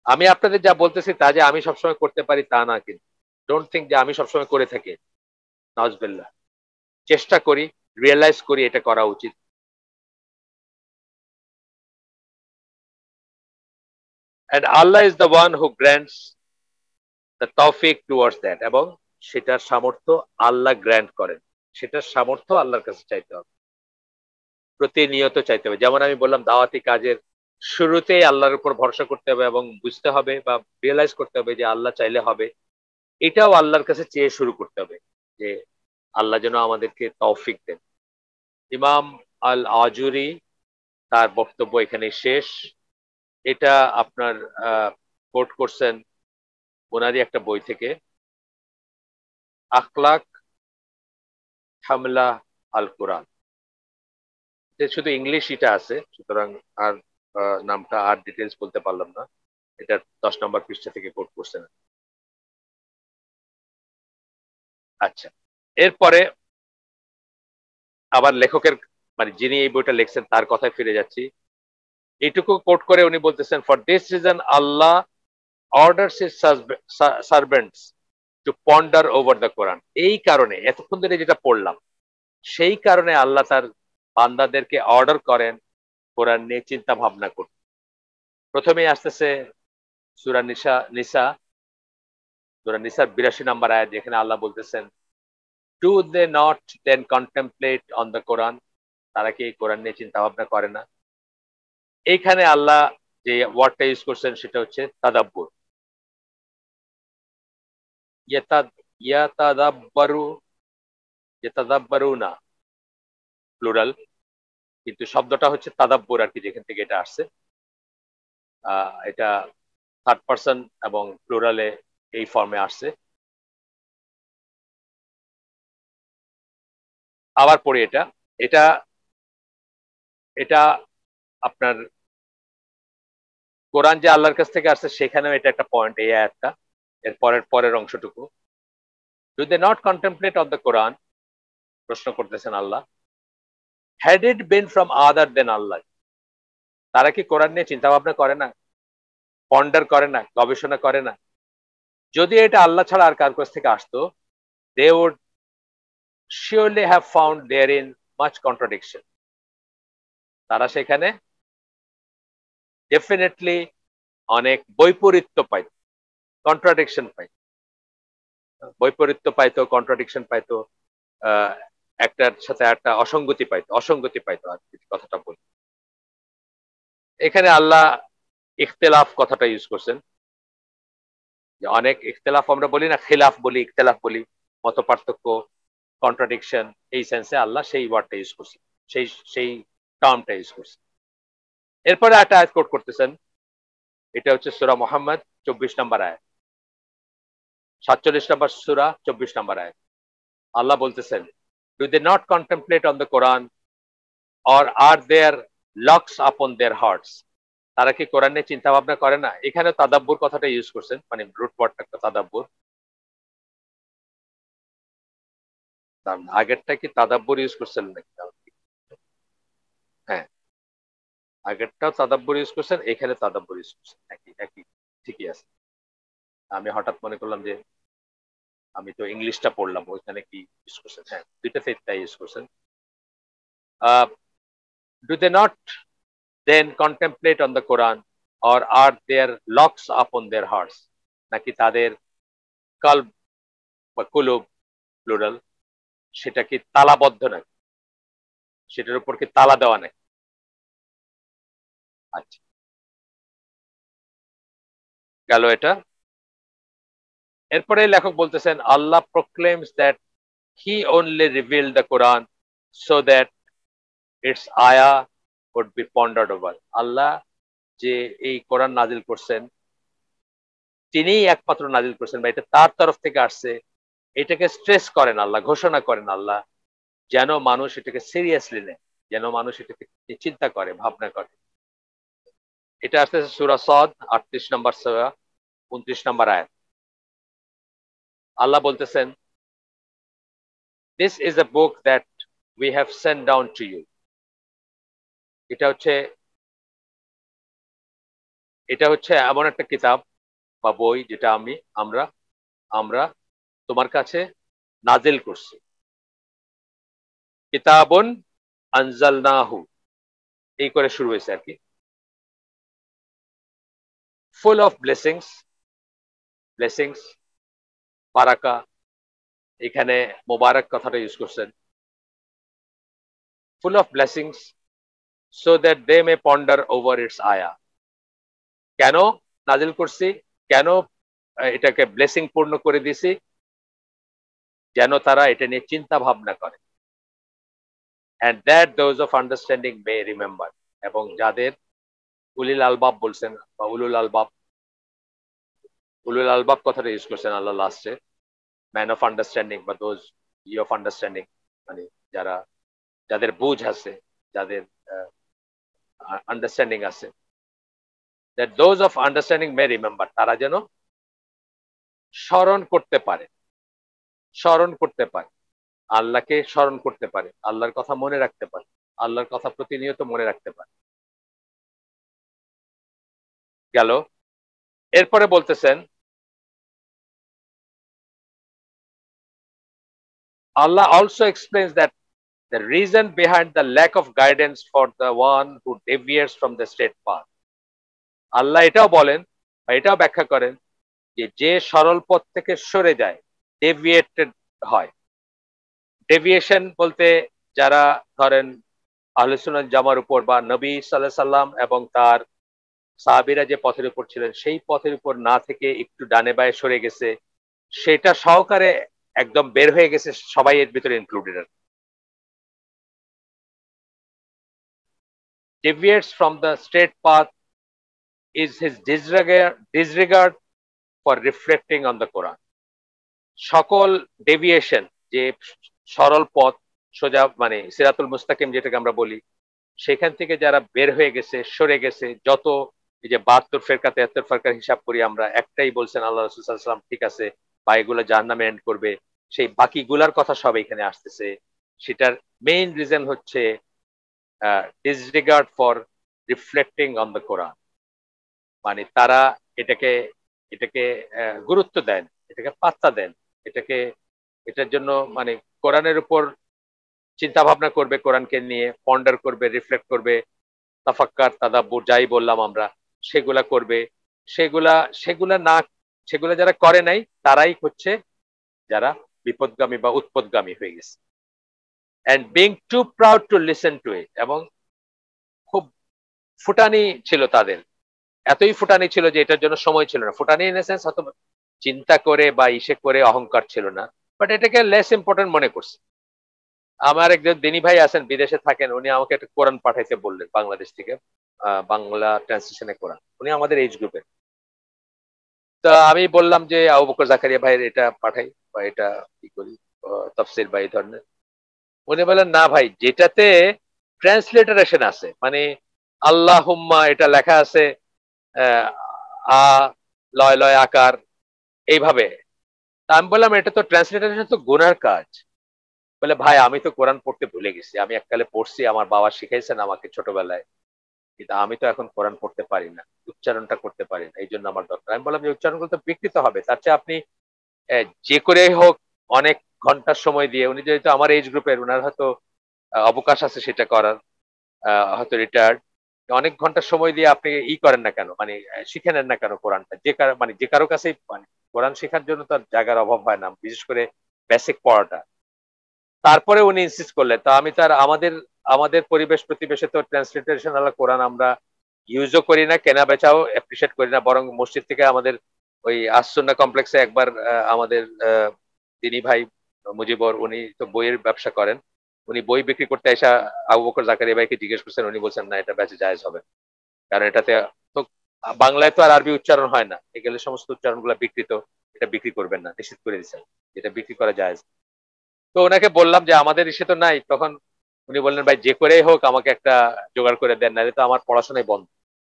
আমি আপনাদের যা বলতেছি তা যে আমি সবসময় করতে পারি তা না, কিন্তু ডোন্ট থিঙ্ক যে আমি সবসময় করে থাকি, নাউজুবিল্লাহ। চেষ্টা করি, রিয়েলাইজ করি এটা করা উচিত। and Allah is the one who grants the tawfiq towards that, এবং সেটার সামর্থ্য আল্লাহ গ্র্যান্ট করেন, সেটার সামর্থ্য আল্লাহর কাছে চাইতে হবে, প্রতিনিয়ত চাইতে হবে। যেমন আমি বললাম দাওয়াতি কাজের শুরুতেই আল্লাহর উপর ভরসা করতে হবে এবং বুঝতে হবে বা রিয়েলাইজ করতে হবে যে আল্লাহ চাইলে হবে, এটাও আল্লাহর কাছে চেয়ে শুরু করতে হবে যে আল্লাহ যেন আমাদেরকে তৌফিক দেন। ইমাম আল আজুরি তার বক্তব্য এখানে শেষ। এটা আপনার কোট করছেন ওনারই একটা বই থেকে, আখলাক হামলা আল কোরআন, শুধু ইংলিশ এটা আছে, সুতরাং আর নামটা আর ডিটেলস বলতে পারলাম না। এটা 10 নম্বর পৃষ্ঠা থেকে কোট করছেন। আচ্ছা, এরপরে আবার লেখকের মানে যিনি এই বইটা লিখছেন তার কথায় ফিরে যাচ্ছি। এইটুকু কোট করে উনি বলতেছেন, for this reason Allah orders his servants to ponder over the Quran. এই কারণে এতক্ষণ ধরে যেটা পড়লাম, সেই কারণে আল্লাহ তার বান্দাদেরকে অর্ডার করেন কোরআন নিয়ে চিন্তা ভাবনা করতে। প্রথমেই আসতেছে সূরা নিসার 82 নম্বর আয়াত, যেখানে আল্লাহ বলতেছেন, do they not then contemplate on the Quran, তারা কি কোরআন নিয়ে চিন্তা ভাবনা করে না? এইখানে আল্লাহ যে ওয়ার্ডটা ইউজ করছেন সেটা হচ্ছে তাদাব্বুর। ইয়াতাদাব্বারু, ইয়াতাদাব্বারুনা প্লুরাল, কিন্তু শব্দটা হচ্ছে তাদাব্বুর আর কি, যেখান থেকে এটা আসছে। এটা থার্ড পারসন এবং প্লুরালে এই ফর্মে আসছে। আবার পড়ি এটা এটা এটা আপনার কোরআন যে আল্লাহর কাছ থেকে আসছে সেখানেও এটা একটা পয়েন্ট, এই আয়াতটা এর পরের অংশটুকু। Do they not contemplate on the Quran, প্রশ্ন করতেছেন আল্লাহ, had it bin from other দেন আল্লাহ, তারা কি কোরআন নিয়ে চিন্তা ভাবনা করে না, পন্ডার করে না, গবেষণা করে না? যদি এটা আল্লাহ ছাড়া আর কার কাছ থেকে আসতো, they would surely have found therein much contradiction, তারা সেখানে ডেফিনেটলি অনেক বৈপরীত্য পাইত, কন্ট্রাডিকশন পাইত, বৈপরীত্য পাইতো, কন্ট্রাডিকশন পাইতো, একটার সাথে একটা অসঙ্গতি পাইতো আর কি, কথাটা বলি। এখানে আল্লাহ ইখতিলাফ কথাটা ইউজ করছেন, যে অনেক ইখতিলাফ আমরা বলি না, খিলাফ বলি, ইখতিলাফ বলি, মত পার্থক্য, কন্ট্রাডিকশন, এই সেন্সে আল্লাহ সেই ওয়ার্ডটা ইউজ করছেন, সেই টার্মটা ইউজ করছেন। এরপরে একটা আয়াত কোট করতেছেন, এটা হচ্ছে সূরা মুহাম্মদ 24 নম্বর আয়াত, 47 নম্বর সূরা 24 নম্বর আয়াত। আল্লাহ বলতেছেন, do they not contemplate on the Quran or are their locks upon their hertz, তারা কি কোরআন নিয়ে চিন্তা ভাবনা করে না? এখানে তাদাব্বুর কথাটা ইউজ করছেন, মানে রুট ওয়ার্ডটা তাদাব্বুর। আগেরটা কি তাদাব্বুর ইউজ করছেন নাকি? হ্যাঁ, আগেরটাও তাদাব্বুর ইউজ করছেন, এখানে তাদাব্বুর ইউজ করছেন, একই একই, ঠিকই আছে। আমি হঠাৎ মনে করলাম যে আমি তো ইংলিশটা পড়লাম, ওইখানে কি ইউজ করছেন? হ্যাঁ, দুইটাতে তাই ইউজ করছেন। Do they not then contemplate on the Quran or are their locks upon their hertz, নাকি তাদের কলব বা কুলুব প্লুরাল, সেটা কি তালাবদ্ধ নাকি, সেটার উপর কি তালা দেওয়া নাকি? আচ্ছা, গেল এটা। এরপরে লেখক বলতেছেন, Allah proclaims that he only reveal the Quran so that its ayah would be pondered over, Allah যে এই কোরআন নাজিল করছেন, তিনিই একমাত্র নাজিল করছেন, বা এটা তার তরফ থেকে আসছে, এটাকে স্ট্রেস করেন আল্লাহ, ঘোষণা করেন আল্লাহ, যেন মানুষ এটাকে সিরিয়াসলি নেয়, যেন মানুষ এটাকে চিন্তা করে, ভাবনা করে। এটা আসতেছে সূরা সদ 38 নম্বর সূরা 29 নম্বর আয়াত। আল্লাহ বলতেছেন, this is a book that we have sent down to you, এটা হচ্ছে এমন একটা কিতাব বা বই যেটা আমরা আমরা তোমার কাছে নাজিল করছি। কিতাবুন আনজালনাহু, এই করে শুরু হয়েছে আর কি, ফুল অফ ব্লেসিংস, বারাকা, এখানে মোবারক কথাটা ইউজ করছেন, full of blessings so that they may ponder over its আয়া, কেন নাজিল করছি, কেন এটাকে ব্লেসিং পূর্ণ করে দিছি, যেন তারা এটা নিয়ে চিন্তা ভাবনা করে, and that those of understanding may remember, এবং যাদের উলিল আলবাব বলছেন, বা উলুল আলবাব কথাটা ইউজ করছেন আল্লাহ লাস্টে, ম্যান অফ আন্ডারস্ট্যান্ডিং বা দোজ অফ আন্ডারস্ট্যান্ডিং, মানে যাদের বুঝ আছে, যাদের আন্ডারস্ট্যান্ডিং আছে, that those of understanding may remember, তারা যেন স্মরণ করতে পারে, আল্লাহকে স্মরণ করতে পারে, আল্লাহর কথা মনে রাখতে পারে, আল্লাহর কথা প্রতিনিয়ত মনে রাখতে পারে। গেল। এরপরে বলতেছেন Allah also explains that the reason behind the lack of guidance for the one who deviates from the straight path. আল্লাহ এটাও বলেন বা এটাও ব্যাখ্যা করেন যে সরল পথ থেকে সরে যায়, ডেভিয়েটেড হয়। ডেভিয়েশন বলতে যারা ধরেন আহলে সুন্নাত জামার উপর বা নবী সাল্লাল্লাহু আলাইহি সাল্লাম এবং তার সাহাবীরা যে পথের উপর ছিলেন সেই পথের উপর না থেকে একটু ডানে বায়ে সরে গেছে, সেটা সহকারে একদম বের হয়ে গেছে, সবাই এর ভিতরে included. Deviates from the straight path is his disregard for reflecting on the Quran. সকল ডেভিয়েশন, যে সরল পথ সোজা মানে সিরাতুল মুস্তাকিম যেটাকে আমরা বলি, সেখান থেকে যারা বের হয়ে গেছে, সরে গেছে, যত এই যে 72 ফেরকা 73 ফেরকার হিসাব করি আমরা, একটাই বলছেন আল্লাহ রাসূল সাল্লাল্লাহু আলাইহি ওয়াসাল্লাম ঠিক আছে বা এগুলো জাহান্নামে এন্ড করবে, সেই বাকিগুলার কথা সব এখানে আসতেছে। সেটার মেইন রিজন হচ্ছে disregard for reflecting on the Quran. মানে তারা এটাকে এটাকে গুরুত্ব দেন, এটাকে পাত্তা দেন, এটাকে এটার জন্য মানে কোরআনের উপর চিন্তা ভাবনা করবে, কোরআনকে নিয়ে পন্ডার করবে, রিফ্লেক্ট করবে, তাফাক্কার তাদাব্বুর যাই বললাম আমরা, সেগুলা করবে। সেগুলা সেগুলা না সেগুলা যারা করে নাই তারাই হচ্ছে যারা বিপদগামী বা উৎপদগামী হয়ে গেছে। and being too proud to listen to it, এবং খুব ফুটানি ছিল তাদের, এতই ফুটানি ছিল যে এটার জন্য সময় ছিল না। ফুটানি ইন সেন্স হয়তো চিন্তা করে বা ইসে করে অহংকার ছিল না, বাট এটাকে লেস ইম্পর্টেন্ট মনে করছে। আমার একজন দিনী ভাই আছেন, বিদেশে থাকেন, উনি আমাকে একটা কোরআন পাঠাইতে বললেন বাংলাদেশ থেকে, বাংলা ট্রান্সলেশনে কোরআন। উনি আমাদের এইজ গ্রুপের। তো আমি বললাম যে আবু বকর জাকারিয়া ভাইয়ের এটা পাঠাই বা এটা কি করি, তাফসীর বা এই ধরনের। উনি বলেন না ভাই, যেটাতে ট্রান্সলিটারেশন আছে, মানে আল্লাহুম্মা এটা লেখা আছে আ লয় লয় আকার এইভাবে। আমি বললাম এটা তো ট্রান্সলিটারেশন তো গুনার কাজ। বলে ভাই আমি তো কোরআন পড়তে ভুলে গেছি, আমি এককালে পড়ছি, আমার বাবা শিখাইছেন আমাকে ছোটবেলায়, কিন্তু আমি তো এখন কোরআন পড়তে পারি না, উচ্চারণটা করতে পারি না, এই জন্য আমার দরকার। আমি বললাম যে উচ্চারণগুলো তো বিকৃত হবে, তার চেয়ে আপনি যে করে হোক অনেক ঘন্টার সময় দিয়ে, উনি যেহেতু আমার এজ গ্রুপের, ওনার হয়তো অবকাশ আছে সেটা করার, হয়তো রিটায়ার্ড, অনেক ঘন্টা সময় দিয়ে আপনি করেন না কেন, মানে শিখে নেন না কেন কোরআনটা। মানে যে কারো কাছেই মানে কোরআন শেখার জন্য তার জায়গার অভাব হয় না, বিশেষ করে বেসিক পড়াটা। তারপরে উনি ইনসিস্ট করলেন, তো আমি তার আমাদের আমাদের পরিবেশ প্রতিবেশে তো ট্রান্সলিটারেশন আলা কোরআন আমরা ইউজও করি না, কেনা বেচাও অ্যাপ্রিসিয়েট করি না, বরং মসজিদ থেকে আমাদের ওই আসসুন্নাহ কমপ্লেক্সে একবার আমাদের দিনী ভাই মুজিবর, উনি তো বইয়ের ব্যবসা করেন, উনি বই বিক্রি করতে এসে আবু বকর জাকারিয়া ভাইকে জিজ্ঞেস করছেন, উনি বলছেন না এটা বেচে জায়েজ হবে, কারণ এটাতে তো বাংলায় তো আর আরবি উচ্চারণ হয় না, এগুলো সমস্ত উচ্চারণ গুলা বিকৃত, এটা বিক্রি করবেন না, নিশ্চিত করে দিচ্ছেন এটা বিক্রি করা জায়েজ। তো ওনাকে বললাম যে আমাদের ইসে তো নাই, তখন উনি বললেন ভাই যে করেই হোক আমাকে একটা জোগাড় করে দেন, নাহলে তো আমার পড়াশোনাই বন্ধ।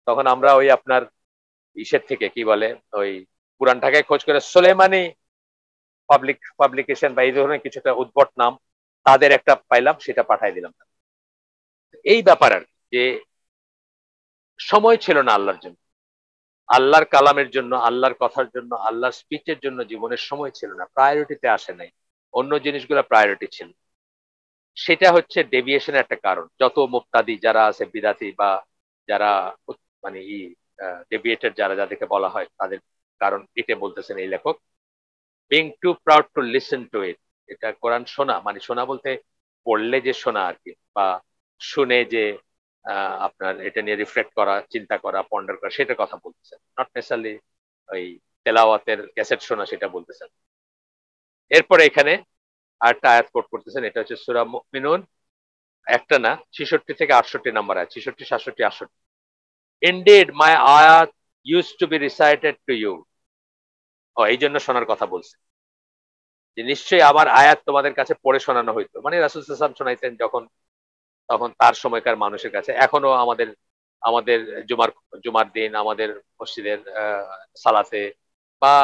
তখন আমরা ওই আপনার ইসের থেকে কি বলে ওই পুরান ঢাকায় খোঁজ করে সোলেমানি পাবলিকেশন বা এই ধরনের কিছুটা উদ্ভট নাম তাদের একটা পাইলাম, সেটা পাঠাই দিলাম। এই ব্যাপার আর যে সময় ছিল না আল্লাহর জন্য, আল্লাহর কালামের জন্য, আল্লাহর কথার জন্য, আল্লাহর স্পিচের জন্য জীবনের সময় ছিল না, প্রায়োরিটিতে আসে নাই, অন্য জিনিসগুলো প্রায়োরিটি ছিল। সেটা হচ্ছে ডেভিয়েশনের একটা কারণ। যত মুক্তাদি যারা আছে, বিদাতি বা যারা মানে ডেভিয়েটেড যারা, যাদেরকে বলা হয়, তাদের কারণ এটা বলতেছেন এই লেখক, being too proud to listen to it. এটা কোরআন শোনা, মানে শোনা বলতে পড়লে যে শোনা আর কি, বা শুনে যে আপনার এটা নিয়ে রিফ্লেক্ট করা, চিন্তা করা, পন্ডার করা, সেটার কথা বলতেছেন, নট নেসারলি ওই তেলাওয়াতের ক্যাসেট শোনা, সেটা বলতেছেন। এরপরে এখানে আরেকটা আয়াত কোট করতেছেন, এটা হচ্ছে সূরা মুমিনুন, একটা না 66 থেকে 68 নাম্বার আয়াত, 66 67 68। Indeed my ayat use to be recited to you. ও এই জন্য শোনার কথা বলছে, যে নিশ্চয়ই আমার আয়াত তোমাদের কাছে পড়ে শোনানো হইতো, মানে রাসূল সাল্লাল্লাহু আলাইহি ওয়াসাল্লাম শোনাইতেন যখন তখন তার সময়কার মানুষের কাছে। এখনো আমাদের আমাদের জুমার দিন আমাদের মসজিদের সালাতে বা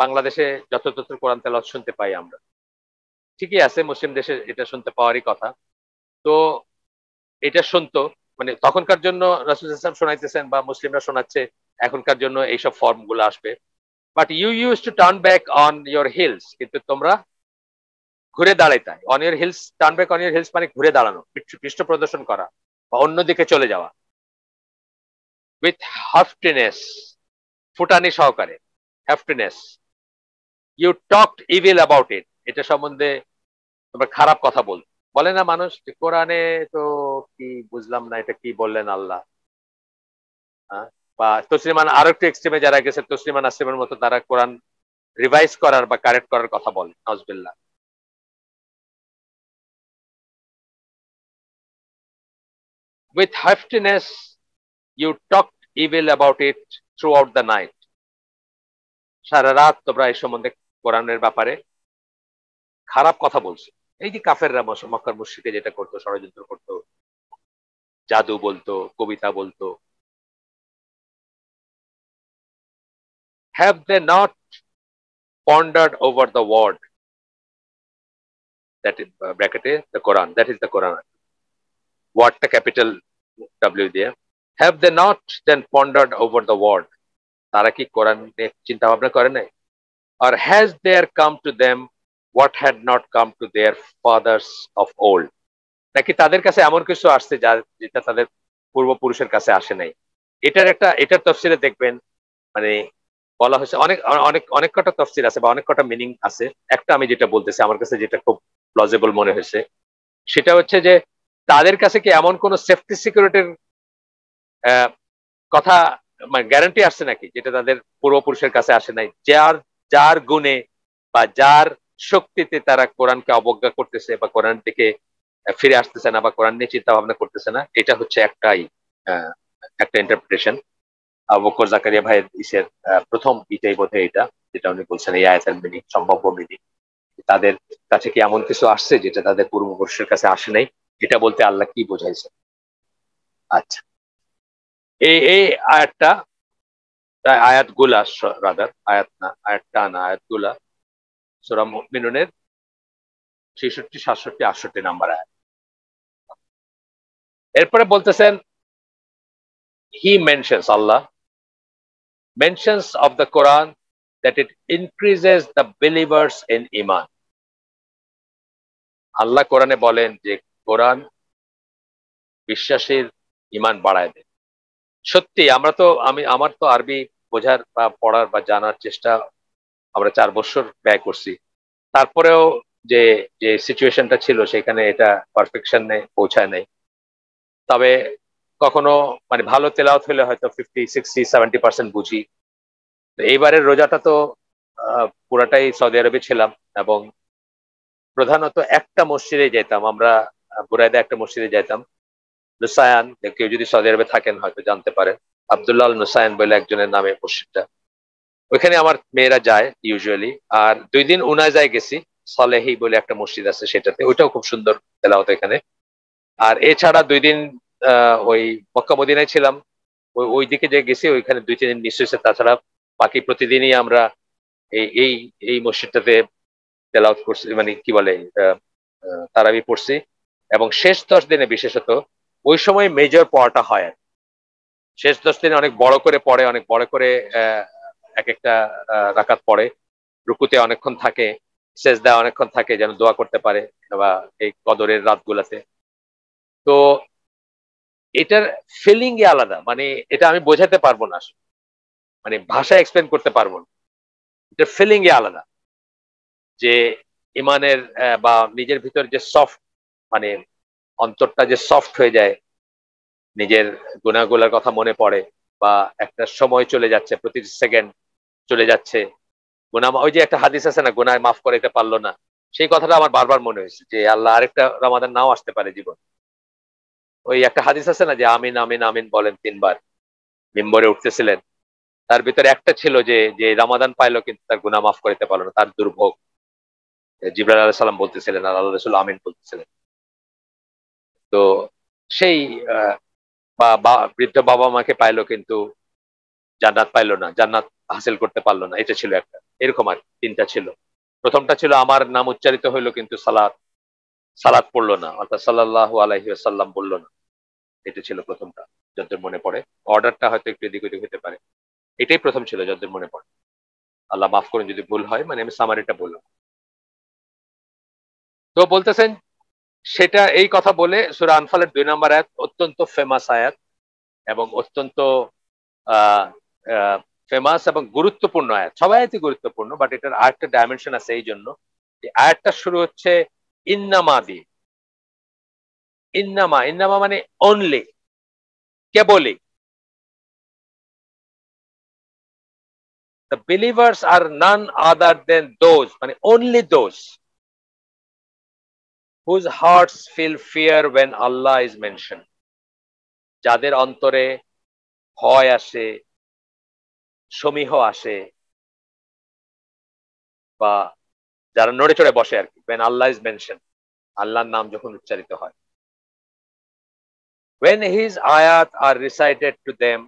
বাংলাদেশে যত্রতত্র কোরআন তেলাওয়াত শুনতে পাই আমরা, ঠিকই আছে, মুসলিম দেশে এটা শুনতে পাওয়ারই কথা। তো এটা শুনতো, মানে তখনকার জন্য রাসূল সাল্লাল্লাহু আলাইহি ওয়াসাল্লাম শোনাইতেছেন বা মুসলিমরা শোনাচ্ছে, এখনকার জন্য এইসব ফর্ম গুলো আসবে। But you use to turn back on your heels, কিন্তু তোমরা ঘুরে দাঁড়াইতে, on your heels, turn back on your heels মানে ঘুরে দাঁড়ানো, পৃষ্ঠ প্রদর্শন করা বা অন্যদিকে চলে যাওয়া। উইথ হাফটিনেস, ফুটানি সহকারে, haughtiness, you talked evil about it, এটা সম্বন্ধে তোমরা খারাপ কথা বলে না মানুষ যে কোরআনে তো কি বুঝলাম না, এটা কি বললেন আল্লাহ। হ্যাঁ? বা তসলিমান আরো একটু এক্সট্রিমে যারা গেছে, তসলিমান আসলিমের মতো, তারা কোরআন রিভাইজ করার বা কারেক্ট করার কথা বলে, নজবিল্লাহ। With haughtiness you talked evil about it throughout the night, সারা রাত তোমরা এই সম্বন্ধে কোরআনের ব্যাপারে খারাপ কথা বলছো। এই যে কাফেররা মক্কার মুশরিকে যেটা করতো, ষড়যন্ত্র করতো, জাদু বলতো, কবিতা বলতো। Have they not pondered over the word that is bracket the Quran, that is the Quran, wordটা ক্যাপিটাল W দিয়ে। have they not then pondered over the word, তারা কি কোরআন নিয়ে চিন্তা ভাবনা করে নাই? or has there come to them what had not come to their fathers of old, নাকি তাদের কাছে এমন কিছু আসছে যেটা তাদের পূর্বপুরুষের কাছে আসে নাই? এটার তফসিরে দেখবেন, মানে বলা হয়েছে অনেক অনেক অনেক কটা তফসির আছে বা অনেক কটা মিনিং আছে। একটা আমি যেটা বলতেছি, আমার কাছে যেটা খুব প্লজিবল মনে হয়েছে, সেটা হচ্ছে যে তাদের কাছে কি এমন কোন সেফটি সিকিউরিটির কথা, মানে গ্যারান্টি আসছে নাকি, যেটা তাদের পূর্বপুরুষের কাছে আসে নাই, যার যার গুণে বা যার শক্তিতে তারা কোরআনকে অবজ্ঞা করতেছে বা কোরআন থেকে ফিরে আসতেছে না বা কোরআন নিয়ে চিন্তা ভাবনা করতেছে না। এটা হচ্ছে একটা ইন্টারপ্রিটেশন। আবু বকর জাকারিয়া ভাইয়ের প্রথম ইটাই বোধহয় এটা, যেটা উনি বলছেন এই আয়াতের মিনিং, সম্ভাব্য মিনিং। তাদের কাছে কি এমন কিছু আসছে যেটা তাদের পূর্বপুরুষের কাছে আসে নাই, এটা বলতে আল্লাহ কি বোঝাইছে? আচ্ছা, এই আয়াতটা, আয়াতগুলা, রাদার আয়াত না, আয়াতটা না, আয়াতগুলা সূরা মুমিনুনের 66, 67, 68 নাম্বার আয়াত। এরপরে বলতেছেন, he mentions, Allah mentions of the Quran that it increases the believers in iman. আল্লাহ কোরআনে বলেন যে কোরআন বিশ্বাসীর ইমান বাড়ায় দেয়। সত্যি আমার তো আরবি বোঝার বা পড়ার বা জানার চেষ্টা আমরা 4 বছর ব্যয় করছি। তারপরেও যে যে সিচুয়েশনটা ছিল সেখানে এটা পারফেকশনে পৌঁছায় নাই। তবে কখনো মানে ভালো তেলাওয়াত হলে হয়তো 50, 60, 70% বুঝি। এইবারের রোজাটা তো পুরাটাই সৌদি আরবে ছিলাম এবং প্রধানত একটা মসজিদে যেতাম আমরা, বুরাইদা একটা মসজিদে যেতাম, নুসায়ান, কেউ যদি সৌদি আরবে থাকেন হয়তো জানতে পারেন, আব্দুল্লাহ আল নুসায়ান বলে একজনের নামে মসজিদটা। ওইখানে আমার মেয়েরা যায় ইউজুয়ালি। আর 2 দিন উনাজায় গেছি, সলেহি বলে একটা মসজিদ আছে সেটাতে, ওইটাও খুব সুন্দর তেলাওয়াত এখানে। আর এছাড়া 2 দিন ওই মক্কা মদিনায় ছিলাম, ওই দিকে যে গেছি ওইখানে 2-3 দিন মিস হয়েছে। তাছাড়া বাকি প্রতিদিনই আমরা এই এই এই মসজিদটাতে তেলাওয়াত করছি, মানে কি বলে তারাবি পড়ছি। এবং শেষ 10 দিনে বিশেষত ওই সময় মেজর পড়াটা হয়। শেষ 10 দিনে অনেক বড় করে পড়ে, অনেক বড় করে এক একটা রাকাত পড়ে, রুকুতে অনেকক্ষণ থাকে, সেজদায় অনেকক্ষণ থাকে যেন দোয়া করতে পারে বা এই কদরের রাতগুলাতে। তো এটার ফিলিং আলাদা, মানে এটা আমি বোঝাতে পারবো না, মানে ভাষায় এক্সপ্লেন করতে পারবো না। এটার ফিলিং আলাদা, যে ইমানের বা নিজের ভিতর যে সফট, মানে অন্তরটা যে সফট হয়ে যায়, নিজের গুনাহগুলোর কথা মনে পড়ে, বা একটা সময় চলে যাচ্ছে, প্রতি সেকেন্ড চলে যাচ্ছে গুনাহ। ওই যে একটা হাদিস আছে না, গুনাহ মাফ করাইতে পারলো না, সেই কথাটা আমার বারবার মনে হয়েছে যে আল্লাহ আরেকটা রমাদান নাও আসতে পারে জীবন। ওই একটা হাদিস আছে না যে আমিন আমিন আমিন বলেন 3 বার, মিম্বরে উঠতেছিলেন, তার ভিতরে একটা ছিল যে যে রমাদান পাইলো কিন্তু তার গুনাহ মাফ করাইতে পারলো না, তার দুর্ভোগ। জিবরাইল আলাইহিস সালাম বলতেছিলেন আর আল্লাহ রাসূল আমিন বলতেছিলেন। তো সেই বৃদ্ধ বাবা মাকে পাইলো কিন্তু জান্নাত পাইলো না, জান্নাত হাসিল করতে পারলো না, এটা ছিল একটা। এরকম আর 3টা ছিল। প্রথমটা ছিল আমার নাম উচ্চারিত হইলো কিন্তু সালাত সালাত পড়লো না, অর্থাৎ সাল্লাল্লাহু আলাইহি ওয়াসাল্লাম বললো না। এটা ছিল প্রথমটা, যতদূর মনে পড়ে। অর্ডারটা হয়তো একটু এদিক ওদিক হতে পারে। এটাই প্রথম ছিল যতদূর মনে পড়ে। আল্লাহ মাফ করুন যদি ভুল হয়, মানে আমি সামারিটা বললাম। তো বলতেছেন সেটা, এই কথা বলে সূরা আনফালের 2 নম্বর আয়াত অত্যন্ত ফেমাস আয়াত এবং অত্যন্ত ফেমাস এবং গুরুত্বপূর্ণ আয়াত। সবাই আয়াতই গুরুত্বপূর্ণ, বাট এটার আরেকটা ডাইমেনশন আছে। এই জন্য আয়াতটা শুরু হচ্ছে ইন্নামা দিয়ে। ইন্নামা, ইন্নামা মানে অনলি, কেবলই। The believers are none other than those, মানে only those whose hearts feel fear when Allah is mentioned. যাদের অন্তরে ভয় আসে, সমীহ আসে, বা যারা নড়ে চড়ে বসে আর কি, when Allah is mentioned, আল্লাহর নাম যখন উচ্চারিত হয়। When his ayat are recited to them,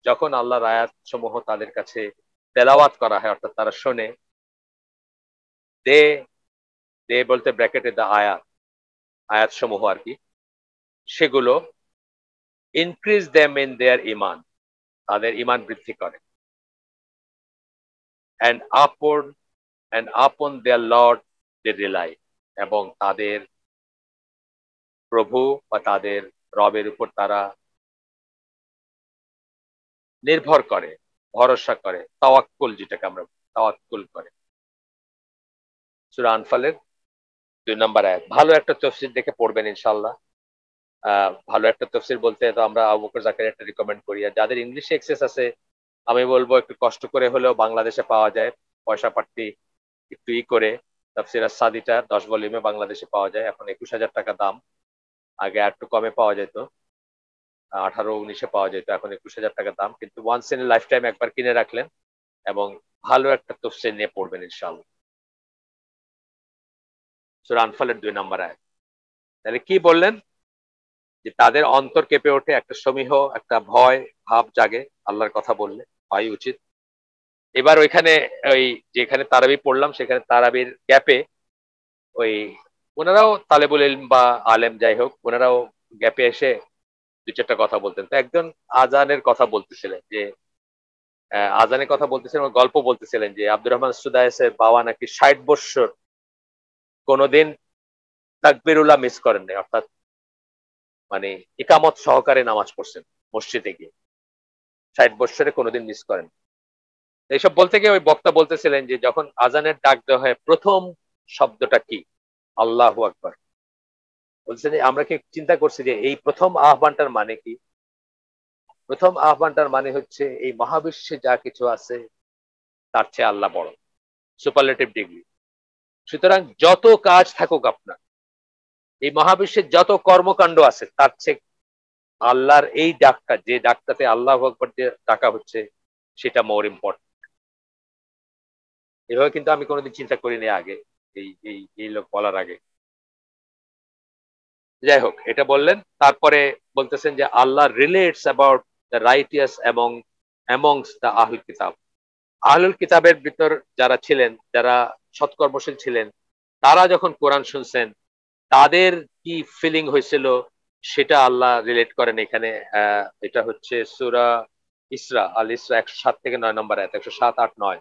যখন আল্লাহর আয়াত সমূহ তাদের কাছে তেলাওয়াত করা হয়, অর্থাৎ তারা শোনে, দে, দে বলতে ব্র্যাকেটে দা আয়াত, আয়াত সমূহ আর কি, সেগুলো ইনক্রিজ দেম ইন দেয়ার ইমান, তাদের ইমান বৃদ্ধি করে। and upon their Lord they rely, এবং তাদের প্রভু বা তাদের রবের উপর তারা নির্ভর করে, ভরসা করে, তাওয়াক্কুল, যেটাকে আমরা তাওয়াক্কুল করে। সূরা আনফালের 2 নম্বর আয়াত। ভালো একটা তাফসীর দেখে পড়বেন ইনশাআল্লাহ। ভালো একটা তাফসীর বলতে তো আমরা আবু বকর জাকারিয়াটা রিকমেন্ড করি। আর যাদের ইংলিশে অ্যাক্সেস আছে, আমি বলবো একটু কষ্ট করে হলেও বাংলাদেশে পাওয়া যায়, পয়সা পাতি একটু করে। তাফসীর আস-সাদিটা 10 ভলিউমে বাংলাদেশে পাওয়া যায়, এখন 21,000 টাকা দাম। আগে আর একটু কমে পাওয়া যেত, 18-19-এ পাওয়া যেত, এখন 21,000 টাকা দাম। কিন্তু ওয়ান্স ইন লাইফ টাইম একবার কিনে রাখলেন এবং ভালো একটা তাফসীর নিয়ে পড়বেন ইনশাআল্লাহ। সূরা আনফালের 2 নম্বর আয়াত। তাহলে কি বললেন? যে তাদের অন্তর কেঁপে ওঠে, একটা সমীহ, একটা ভয় ভাব জাগে আল্লাহর কথা বললে, হয় উচিত। এবার ওইখানে, ওই যেখানে তারাবি পড়লাম, সেখানে তারাবির গ্যাপে ওই ওনারাও তালেবুল ইলম বা আলেম যাই হোক, ওনারাও গ্যাপে এসে 2-4টা কথা বলতেন। তো একজন আজানের কথা বলতেছিলেন, যে আজানের কথা বলতেছিলেন, গল্প বলতেছিলেন যে আব্দুর রহমান সুদায়েসের বাবা নাকি 60 বৎসর কোনোদিন তাকবিরুল্লাহ মিস করেন নাই, অর্থাৎ মানে ইকামত সহকারে নামাজ পড়ছেন মসজিদে গিয়ে, 60 বৎসরে কোনোদিন মিস করেন। এইসব বলতে গিয়ে ওই বক্তা বলতেছিলেন যে যখন আজানের ডাক দেওয়া হয়, প্রথম শব্দটা কি? আল্লাহু আকবার। বলছেন যে আমরা কি চিন্তা করছি যে এই প্রথম আহ্বানটার মানে কি? প্রথম আহ্বানটার মানে হচ্ছে এই মহাবিশ্বে যা কিছু আছে তার চেয়ে আল্লাহ বড়, সুপারলেটিভ ডিগ্রি। সুতরাং যত কাজ থাকুক আপনার, এই মহাবিশ্বের যত কর্মকাণ্ড আছে, তার চেয়ে আল্লাহর এই ডাকটা, যে ডাকটাতে আল্লাহু আকবার যে ডাকা হচ্ছে, সেটা মোর ইম্পর্টেন্ট। এভাবে কিন্তু আমি কোনোদিন চিন্তা করিনি আগে, এই এই এই লোক বলার আগে। যাই হোক, এটা বললেন। তারপরে বলতেছেন যে আল্লাহ রিলেটস অ্যাবাউট দ্য রাইটিয়াস এবং অ্যামংস দ্য আহলুল কিতাব। আহলুল কিতাবের ভিতর যারা ছিলেন, যারা সৎকর্মশীল ছিলেন, তারা যখন কোরআন শুনছেন, তাদের কি ফিলিং হয়েছিল সেটা আল্লাহ রিলেট করেন এখানে। এটা হচ্ছে সূরা ইসরা, আল ইসরা 107 থেকে 9 নম্বর আয়াত, 107, 8, 9।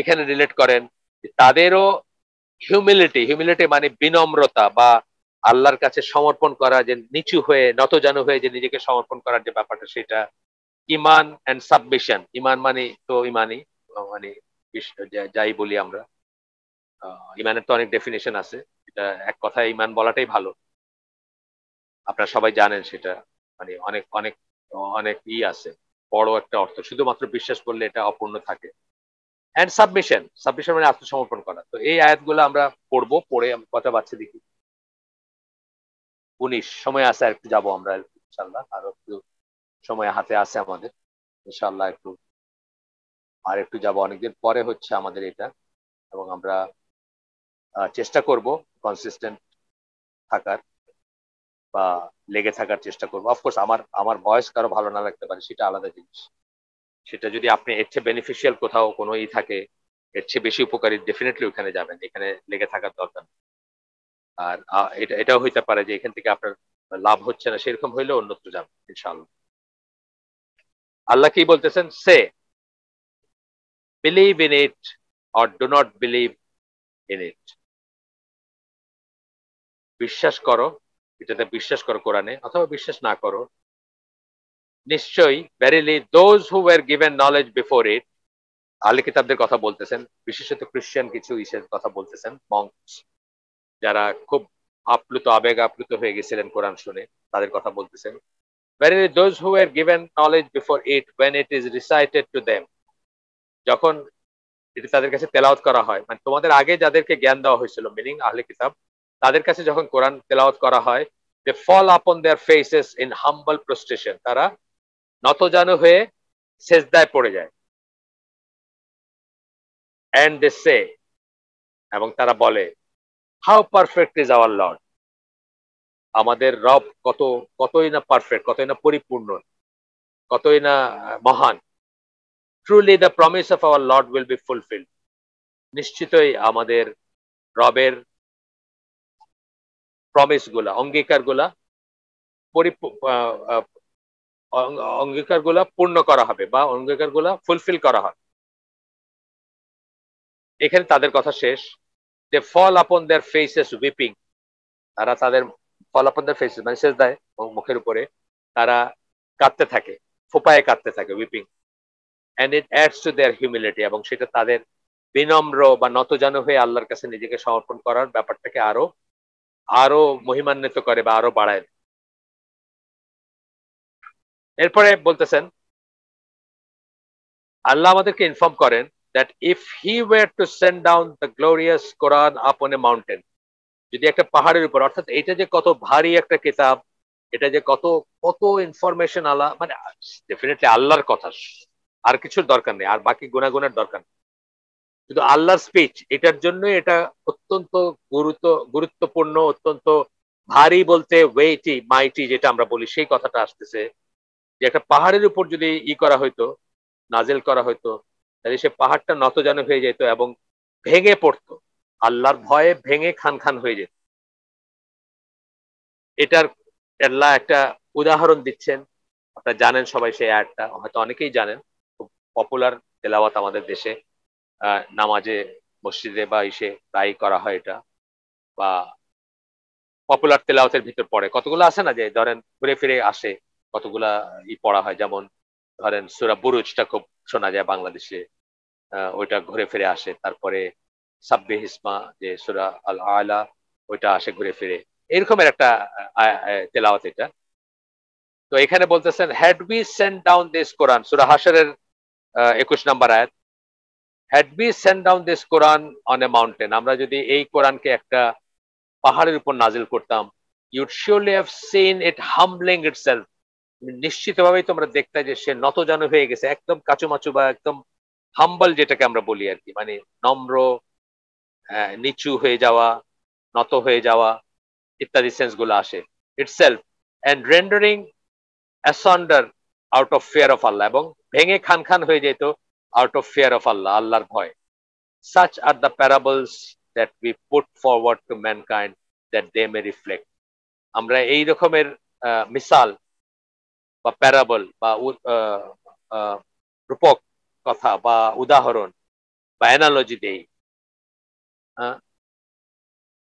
এখানে রিলেট করেন যে তাদেরও হিউমিলিটি, হিউমিলিটি মানে বিনম্রতা বা আল্লাহর কাছে সমর্পণ করা, যে নিচু হয়ে নতজানু হয়ে যে নিজেকে সমর্পণ করার যে ব্যাপারটা, সেটা ইমান এন্ড সাবমিশন। ইমান মানে তো ইমানই, মানে যাই বলি আমরা, ইমানের তো অনেক ডেফিনেশন আছে, এটা এক কথায় ইমান বলাটাই ভালো। আপনারা সবাই জানেন সেটা, মানে অনেক অনেক অনেক আছে, বড় একটা অর্থ। শুধুমাত্র বিশ্বাস করলে এটা অপূর্ণ থাকে। এন্ড সাবমিশন, সাবমিশন মানে আত্মসমর্পণ করা। তো এই আয়াতগুলো আমরা পড়বো, পড়ে আমি কথা বাচ্চা দেখি। 19 সময় আছে, আর একটু যাবো আমরা ইনশাল্লাহ, আরো একটু সময় হাতে আছে আমাদের ইনশাল্লাহ, একটু আর একটু যাবো। অনেকদিন পরে হচ্ছে আমাদের এটা, এবং আমরা চেষ্টা করব কনসিস্টেন্ট থাকার বা লেগে থাকার চেষ্টা করবো। অফকোর্স আমার আমার ভয়েস কারো ভালো না লাগতে পারে, সেটা আলাদা জিনিস। সেটা যদি আপনি এর চেয়ে বেনিফিশিয়াল কোথাও কোনো থাকে, এর চেয়ে বেশি উপকারী, ডেফিনেটলি ওখানে যাবেন, এখানে লেগে থাকার দরকার। আর এটাও হইতে পারে যে এখান থেকে আপনার লাভ হচ্ছে না, সেরকম হইলে অন্যত্র যাবেন ইনশাআল্লাহ। আল্লাহ কি বলতেছেন? সে, believe in it or do not believe in it. বিশ্বাস করো, এটাতে বিশ্বাস করো কোরআনে, অথবা বিশ্বাস না করো। নিশ্চয়ই, verily those who were given knowledge before it, আহলে কিতাবদের কথা বলতেছেন, বিশেষত খ্রিস্টান কিছু ইসের কথা বলতেছেন, মঙ্কস, যারা খুব আপ্লুত, আবেগ আপ্লুত হয়ে গেছিলেন কোরআন শুনে, তাদের কথা বলতেছেন। Verily those who were given knowledge before it, when it is recited to them, যখন এটি তাদের কাছে তেলাওয়াত করা হয়, মানে তোমাদের আগে যাদেরকে জ্ঞান দেওয়া হয়েছিল, মিনিং আহলে কিতাব, তাদের কাছে যখন কোরআন তেলাওয়াত করা হয়, they fall upon their faces in humble prostration, তারা নতজানু হয়ে সেজদায় পড়ে যায়। And they say, এবং তারা বলে, how perfect is our Lord, আমাদের রব কতই না পারফেক্ট, কতই না পরিপূর্ণ, কতই না মহান। Truly the promise of our Lord will be fulfilled, নিশ্চিতই আমাদের রবের প্রমিস গুলা, অঙ্গীকার গুলা অঙ্গীকার গুলা পূর্ণ করা হবে, বা অঙ্গীকার গুলা ফুলফিল করা হবে। এখানে তাদের কথা শেষ। They fall upon their faces weeping, তারা তাদের fall upon their faces মানে সেজদায় মুখের উপরে তারা কাঁদতে থাকে, ফোঁপায়ে কাঁদতে থাকে, whipping. and it adds to their humility, এবং সেটা তাদের বিনম্র বা নতজানু হয়ে আল্লাহর কাছে নিজেকে সমর্পণ করার ব্যাপারটাকে আরো আরো মহিমান্বিত করে বা আরো বাড়ায়। এরপরে বলতেছেন, আল্লাহ আমাদেরকে ইনফর্ম করেন that if he were to send down the glorious Quran upon a mountain, যদি একটা পাহাড়ের উপর, অর্থাৎ এটা যে কত ভারী একটা কিতাব, এটা যে কত কত ইনফরমেশন, আল্লাহ মানে ডেফিনেটলি আল্লাহর কথা, আর কিছুর দরকার নেই, আর বাকি গুণাগুণের দরকার নেই, শুধু আল্লাহর স্পিচ, এটার জন্য এটা অত্যন্ত গুরুত্বপূর্ণ, অত্যন্ত ভারী, বলতে ওয়েটি মাইটি যেটা আমরা বলি, সেই কথাটা আসতেছে যে একটা পাহাড়ের উপর যদি করা হইতো, নাজেল করা হইতো, তাহলে সে পাহাড়টা নতজানু হয়ে যেত এবং ভেঙে পড়তো, আল্লাহর ভয়ে ভেঙে খান খান হয়ে যেত। এটার আল্লাহ একটা উদাহরণ দিচ্ছেন, আপনারা জানেন সবাই সেই আয়াতটা, হয়তো অনেকেই জানেন, খুব পপুলার তেলাওয়াত আমাদের দেশে, নামাজে মসজিদে বা ইসে প্রায় করা হয় এটা, বা পপুলার তেলাওয়াতের ভিতর পড়ে। কতগুলো আছে না যে ধরেন ঘুরে ফিরে আসে, কতগুলা পড়া হয়, যেমন ধরেন সূরা বুরুজটা খুব শোনা যায় বাংলাদেশে, ওইটা ঘুরে ফিরে আসে। তারপরে সাব্বিহ ইসমা, যে সূরা আল আলা, ওইটা আসে ঘুরে ফিরে, এরকমের একটা তেলাওয়াত এটা। তো এখানে বলতেছেন, had we send down this Quran, সূরা হাশরের 21 নম্বর আয়াত, had we send down this Quran on a mountain, আমরা যদি এই কোরআনকে একটা পাহাড়ের উপর নাজিল করতাম, you'd surely have seen it humbling itself, নিশ্চিতভাবেই তোমরা দেখতে যে সে নতজানু হয়ে গেছে, একদম কাচুমাচু বা একদম হাম্বল যেটাকে আমরা বলি আর কি, মানে নম্র, নিচু হয়ে যাওয়া, নত হয়ে যাওয়া ইত্যাদি সেন্স গুলো আসে। Itself and rendering asunder out of fear of Allah, এবং ভেঙে খান খান হয়ে যেত out of fear of Allah, আল্লাহর ভয়। Such are the parables that we put forward to mankind that they may reflect, আমরা এই রকমের মিসাল বা প্যারাবল বা রূপক কথা বা উদাহরণ বা অ্যানালজি দেই,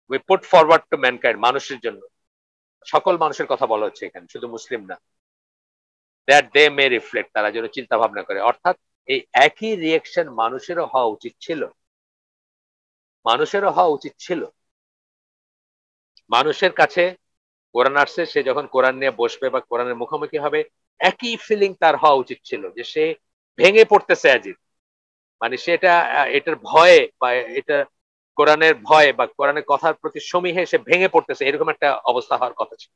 we put forward to mankind, মানুষের জন্য, সকল মানুষের কথা বলা হচ্ছে এখানে, শুধু মুসলিম না, that they may reflect, তারা যেন চিন্তা ভাবনা করে। অর্থাৎ এই একই রিয়েকশন মানুষেরও হওয়া উচিত ছিল, মানুষেরও হওয়া উচিত ছিল। মানুষের কাছে কোরআন আসছে, সে যখন কোরআন নিয়ে বসবে বা কোরআনের মুখোমুখি হবে, একই ফিলিং তার হওয়া উচিত ছিল, যে সে ভেঙে পড়তেছে আজিজ, মানে সেটা এটার ভয়ে বা এটা কোরআনের ভয় বা কোরআনের কথার প্রতি সমীহে সে ভেঙে পড়তেছে, এরকম একটা অবস্থা হওয়ার কথা ছিল।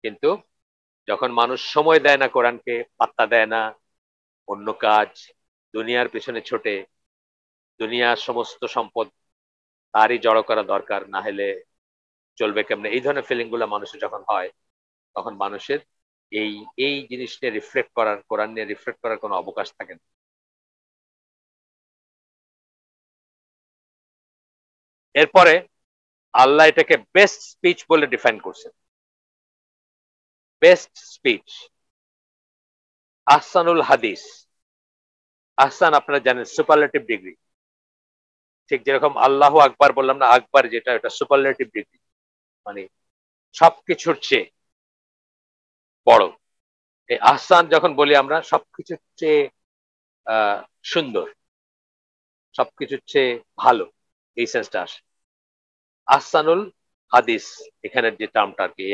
কিন্তু যখন মানুষ সময় দেয় না, কোরআনকে পাত্তা দেয় না, অন্য কাজ, দুনিয়ার পেছনে ছোটে, দুনিয়ার সমস্ত সম্পদ তারই জড়ো করা দরকার, না হলে চলবে কেমনে, এই ধরনের ফিলিং গুলো মানুষের যখন হয়, তখন মানুষের এই এই জিনিস নিয়ে রিফ্লেক্ট করার, কোরআন নিয়ে রিফ্লেক্ট করার কোনো অবকাশ থাকে না। এরপরে আল্লাহ এটাকে বেস্ট স্পিচ বলে ডিফাইন করছেন। বেস্ট স্পিচ, আহসানুল হাদিস, আহসান আপনারা জানেন সুপারলেটিভ ডিগ্রি, ঠিক যেরকম আল্লাহ আকবার বললাম না, আকবার যেটা এটা সুপারলেটিভ ডিগ্রি, মানে সবকিছুর চেয়ে বড়। এই আহসান যখন বলি আমরা সবকিছুর চেয়ে আহ সুন্দর, সবকিছুর চেয়ে ভালো, এই সেন্সটা আসে। আহসানুল হাদিস এখানের যে টার্মটা আর কি,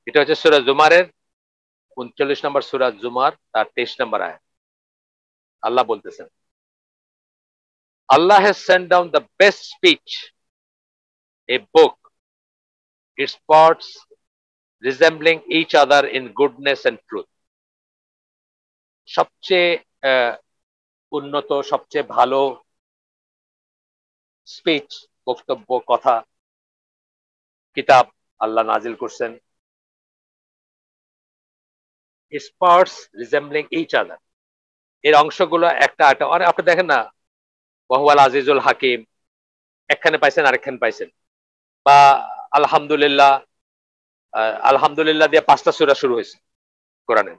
এটা হচ্ছে সূরা জুমারের 39 নম্বর সূরা জুমার তার 23 নম্বর আয়াত। আল্লাহ বলতেছেন, আল্লাহ has sent down the best speech, a book, its parts resembling each other in goodness and truth. সবচেয়ে আহ, উন্নত, সবচেয়ে ভালো স্পিচ, বক্তব্য, কথা, কিতাব আল্লাহ নাজিল করছেন। its parts resembling each other, এর অংশগুলো একটা একটা, আপনি দেখেন না, ওয়াহুয়াল আজিজুল হাকিম একখানে পাইছেন আরেকখানে পাইছেন, বা আলহামদুলিল্লাহ, আলহামদুলিল্লাহ দিয়ে 5টা সূরা শুরু হয়েছে কোরআনে,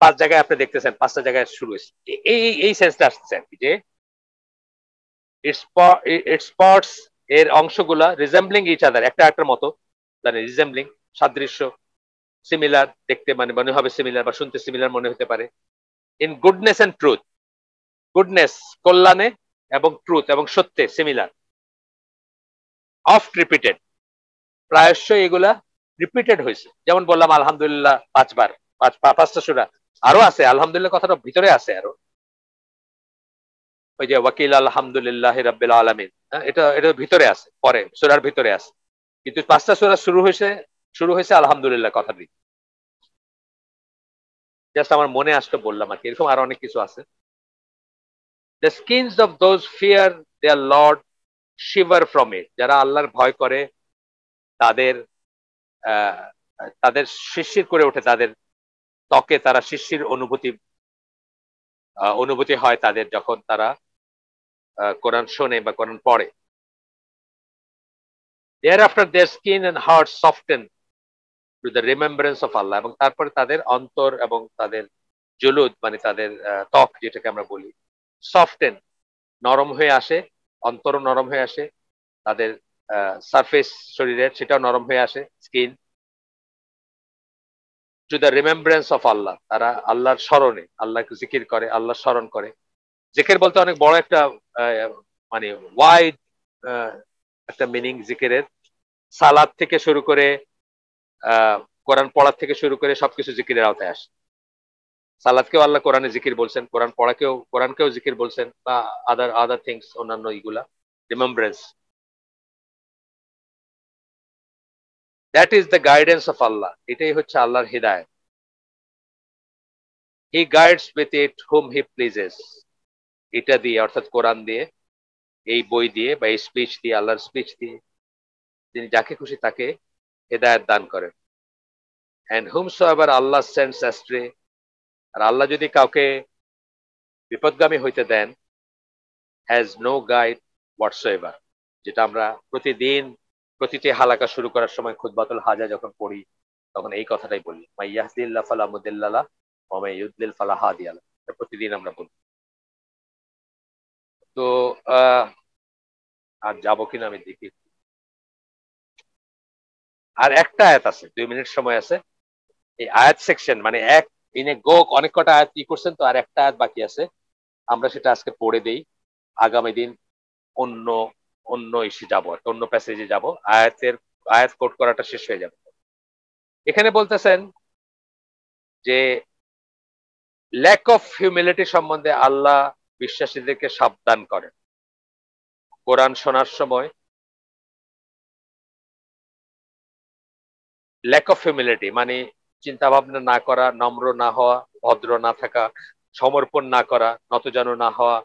5 জায়গায় আপনি দেখতেছেন 5টা জায়গায় শুরু হয়েছে। এই এই সেন্সটা আসছে আর কি, যে ইটস পার্টস এর অংশগুলা রিজেম্বলিং ইচ আদার, একটা একটার মতো, মানে রিজেম্বলিং সাদৃশ্য, সিমিলার দেখতে, মানে মনে হবে সিমিলার বা শুনতে সিমিলার মনে হতে পারে। In goodness and truth, goodness কল্যাণে এবং ট্রুথ এবং সত্যে সিমিলার। অফট রিপিটেড, প্রায়শই এগুলা রিপিটেড হয়েছে, যেমন বললাম আলহামদুলিল্লাহ 5 বার, 5টা সূরা, আরো আছে আলহামদুলিল্লাহ কথাটা ভিতরে আছে আরো, ওই যে ওয়াকিল আলহামদুলিল্লাহ রাব্বিল আলামিন, এটা এটা ভিতরে আছে, পরে সূরার ভিতরে আছে, কিন্তু 5টা সূরা শুরু হয়েছে আলহামদুলিল্লাহ কথা দিয়ে। জাস্ট আমার মনে আসতে বললাম আর কি, এরকম আরো অনেক কিছু আছে। The skins of those fear their Lord shiver from it, যারা আল্লাহর ভয় করে তাদের আহ তাদের শিরশির করে ওঠে, তাদের ত্বকে তারা শিরশির অনুভূতি হয় তাদের, যখন তারা কোরআন শোনে বা কোরআন পড়ে। Thereafter their skin and hearts soften to the remembrance of Allah, এবং তারপরে তাদের অন্তর এবং তাদের জুলুদ, মানে তাদের ত্বক যেটাকে আমরা বলি, সফটেন, নরম হয়ে আসে, অন্তর নরম হয়ে আসে, তাদের সারফেস শরীরের সেটাও নরম হয়ে আসে, স্কিন, টু দ্য রিমেম্ব্রেন্স অফ আল্লাহ, তারা আল্লাহর স্মরণে, আল্লাহকে জিকির করে, আল্লাহর স্মরণ করে। জিকির বলতে অনেক বড় একটা মানে ওয়াইড একটা মিনিং জিকিরের, সালাদ থেকে শুরু করে কোরআন পড়ার থেকে শুরু করে সবকিছু জিকিরের আওতায় আসে। সালাদকেও আল্লাহ কোরআনে জিকির বলছেন, কোরআন পড়াকেও কোরআনকেও জিকির বলছেন, বা আদার থিংস, অন্যান্য ইগুলা remembrance. That is the guidance of Allah, এটাই হচ্ছে আল্লাহর হিদায়াত। He guides with it whom he pleases, এটা দিয়ে অর্থাৎ কোরআন দিয়ে, এই বই দিয়ে বা এই স্পিচ দিয়ে, আল্লাহর স্পিচ দিয়ে তিনি যাকে খুশি তাকে হেদায়েত দান করেন। এন্ড হুমসোএভার আল্লাহ সেন্ডস অ্যাস্ট্রে, আর আল্লাহ যদি কাউকে বিপদগামী হইতে দেন, হ্যাজ নো গাইড হোয়াটসোএভার, যেটা আমরা প্রতিদিন প্রতিটি হালাকা শুরু করার সময় খুতবাতুল হাজা যখন পড়ি তখন এই কথাটাই বলি, মাই ইয়াহদিল্লাহ ফালা মুদিল্লা লাহ ওয়া মাই ইউদ্লিল ফালা হাদিয়া লাহ, এটা প্রতিদিন আমরা বলি। তো আর যাবো কিনা আমি দেখি, আর একটা আয়াত আছে, 2 মিনিট সময় আছে। এই আয়াত সেকশন মানে এক ইনে গো অনেক কটা আয়াত কি করছেন, তো আর একটা আয়াত বাকি আছে, আমরা সেটা আজকে পড়ে দেই, আগামী দিন অন্য অন্য ইস্যু যাবো, অন্য প্যাসেজে যাব, আয়াত কোট করাটা শেষ হয়ে যাবে। এখানে বলতেছেন যে ল্যাক অফ হিউমিলিটি সম্বন্ধে আল্লাহ বিশ্বাসীদেরকে সাবধান করেন। কোরআন শোনার সময় ল্যাক অফ হিউমিলিটি মানে চিন্তা ভাবনা না করা, নম্র না হওয়া, ভদ্র না থাকা, সমর্পণ না করা, নতজানু না হওয়া,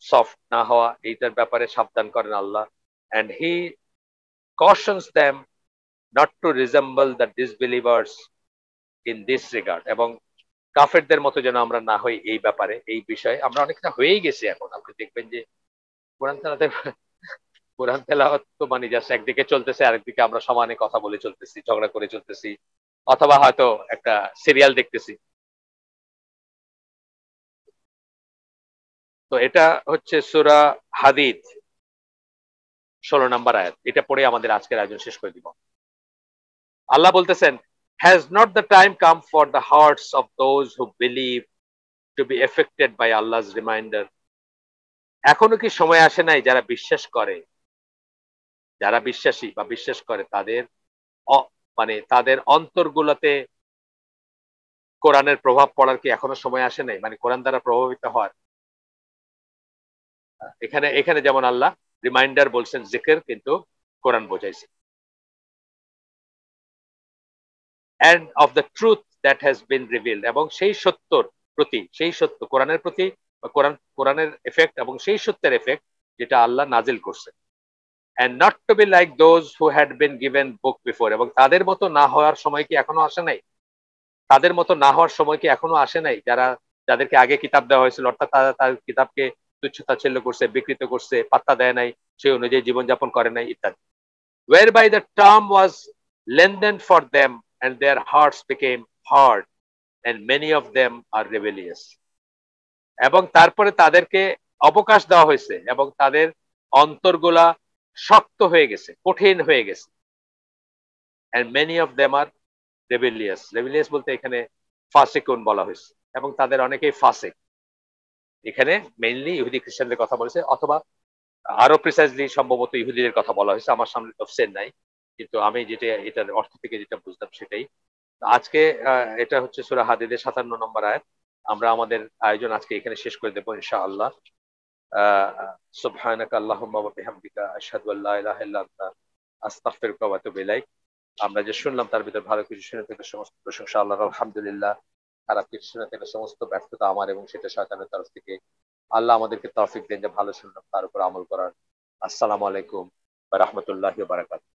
সফট না হওয়া, এইটার ব্যাপারে সাবধান করেন আল্লাহ। and he cautions them not to resemble the disbelievers in this regard, এবং কাফেরদের মতো যেন আমরা না হই এই ব্যাপারে, এই বিষয়ে আমরা অনেকটা হয়েই গেছি এখন। আপনি দেখবেন যে কোরআন তেলাতে কোরআন তেলাওয়াত তো মানে জাস্ট একদিকে চলতেছে, আরেকদিকে আমরা সমানে কথা বলে চলতেছি, ঝগড়া করে চলতেছি, অথবা হয়তো একটা সিরিয়াল দেখতেছি। তো এটা হচ্ছে সূরা হাদিদ 16 নম্বর আয়াত। এটা পড়ে আমাদের আজকের আয়োজন শেষ করে দিব। আল্লাহ বলতেছেন, has not the time come for the hearts of those who believe to be affected by Allah's reminder. এখনো কি সময় আসে নাই যারা বিশ্বাস করে, যারা বিশ্বাসী বা বিশ্বাস করে তাদের মানে তাদের অন্তরগুলোতে কোরআনের প্রভাব পড়ার কি এখনো সময় আসে নাই, মানে কোরআন দ্বারা প্রভাবিত হওয়ার। এখানে এখানে যেমন আল্লাহ রিমাইন্ডার বলছেন, জিকির কিন্তু কোরআন বোঝাইছে। And of the truth that has been revealed, এবং সেই সত্যর প্রতি, সেই সত্য কোরআনের প্রতি, কোরআনের এফেক্ট এবং সেই সত্যের এফেক্ট যেটা আল্লাহ নাজিল করছে। and not to be like those who had been given book before, এবং তাদের মতো না হওয়ার সময় কি এখনো আসে নাই, তাদের মতো না হওয়ার সময় কি এখনো আসে নাই যারা, যাদেরকে আগে কিতাব দেওয়া হয়েছিল, অর্থাৎ তারা তার কিতাবকে তুচ্ছতাচ্ছিল্য করছে, বিকৃত করছে, পাত্তা দেয় নাই, সেই অনুযায়ী জীবনযাপন করে নাই ইত্যাদি। whereby the term was lengthened for them and their hearts became hard and many of them are rebellious, এবং তারপরে তাদেরকে অবকাশ দেওয়া হয়েছে এবং তাদের অন্তরগুলা শক্ত হয়ে গেছে, কঠিন হয়ে গেছে। and many of them are rebellious, rebellious বলতে এখানে ফাসিকুন বলা হয়েছে, এবং তাদের অনেকেই ফাসিক। এখানে মেইনলি ইহুদি খ্রিস্টানদের কথা বলেছে, অথবা আরো প্রিসাইজলি সম্ভবত ইহুদিদের কথা বলা হয়েছে, আমার সামনে তফসির নাই, কিন্তু আমি যেটা এটার অর্থ থেকে যেটা বুঝলাম সেটাই। আজকে এটা হচ্ছে সূরা হাদীদের 57 নম্বর আয়াত। আমরা আমাদের আয়োজন আজকে এখানে শেষ করে দেবো ইনশাআল্লাহ। সুবহানাকা আল্লাহুম্মা ওয়া বিহামদিকা আশহাদু আল্লা ইলাহা ইল্লা আনতা আস্তাগফিরুকা ওয়া আতুবু ইলাইক। আমরা যে শুনলাম তার ভিতর ভালো কিছু শুনে থেকে সমস্ত প্রশংসা আল্লাহর, আলহামদুলিল্লাহ। খারাপ কিছু শুনে থেকে সমস্ত ব্যর্থতা আমার এবং সেটা শয়তানের তরফ থেকে। আল্লাহ আমাদেরকে তৌফিক দেন যে ভালো শুনলাম তার উপর আমল করার। আসসালামু আলাইকুম ওয়া রাহমাতুল্লাহি ওয়া বারাকাতুহু।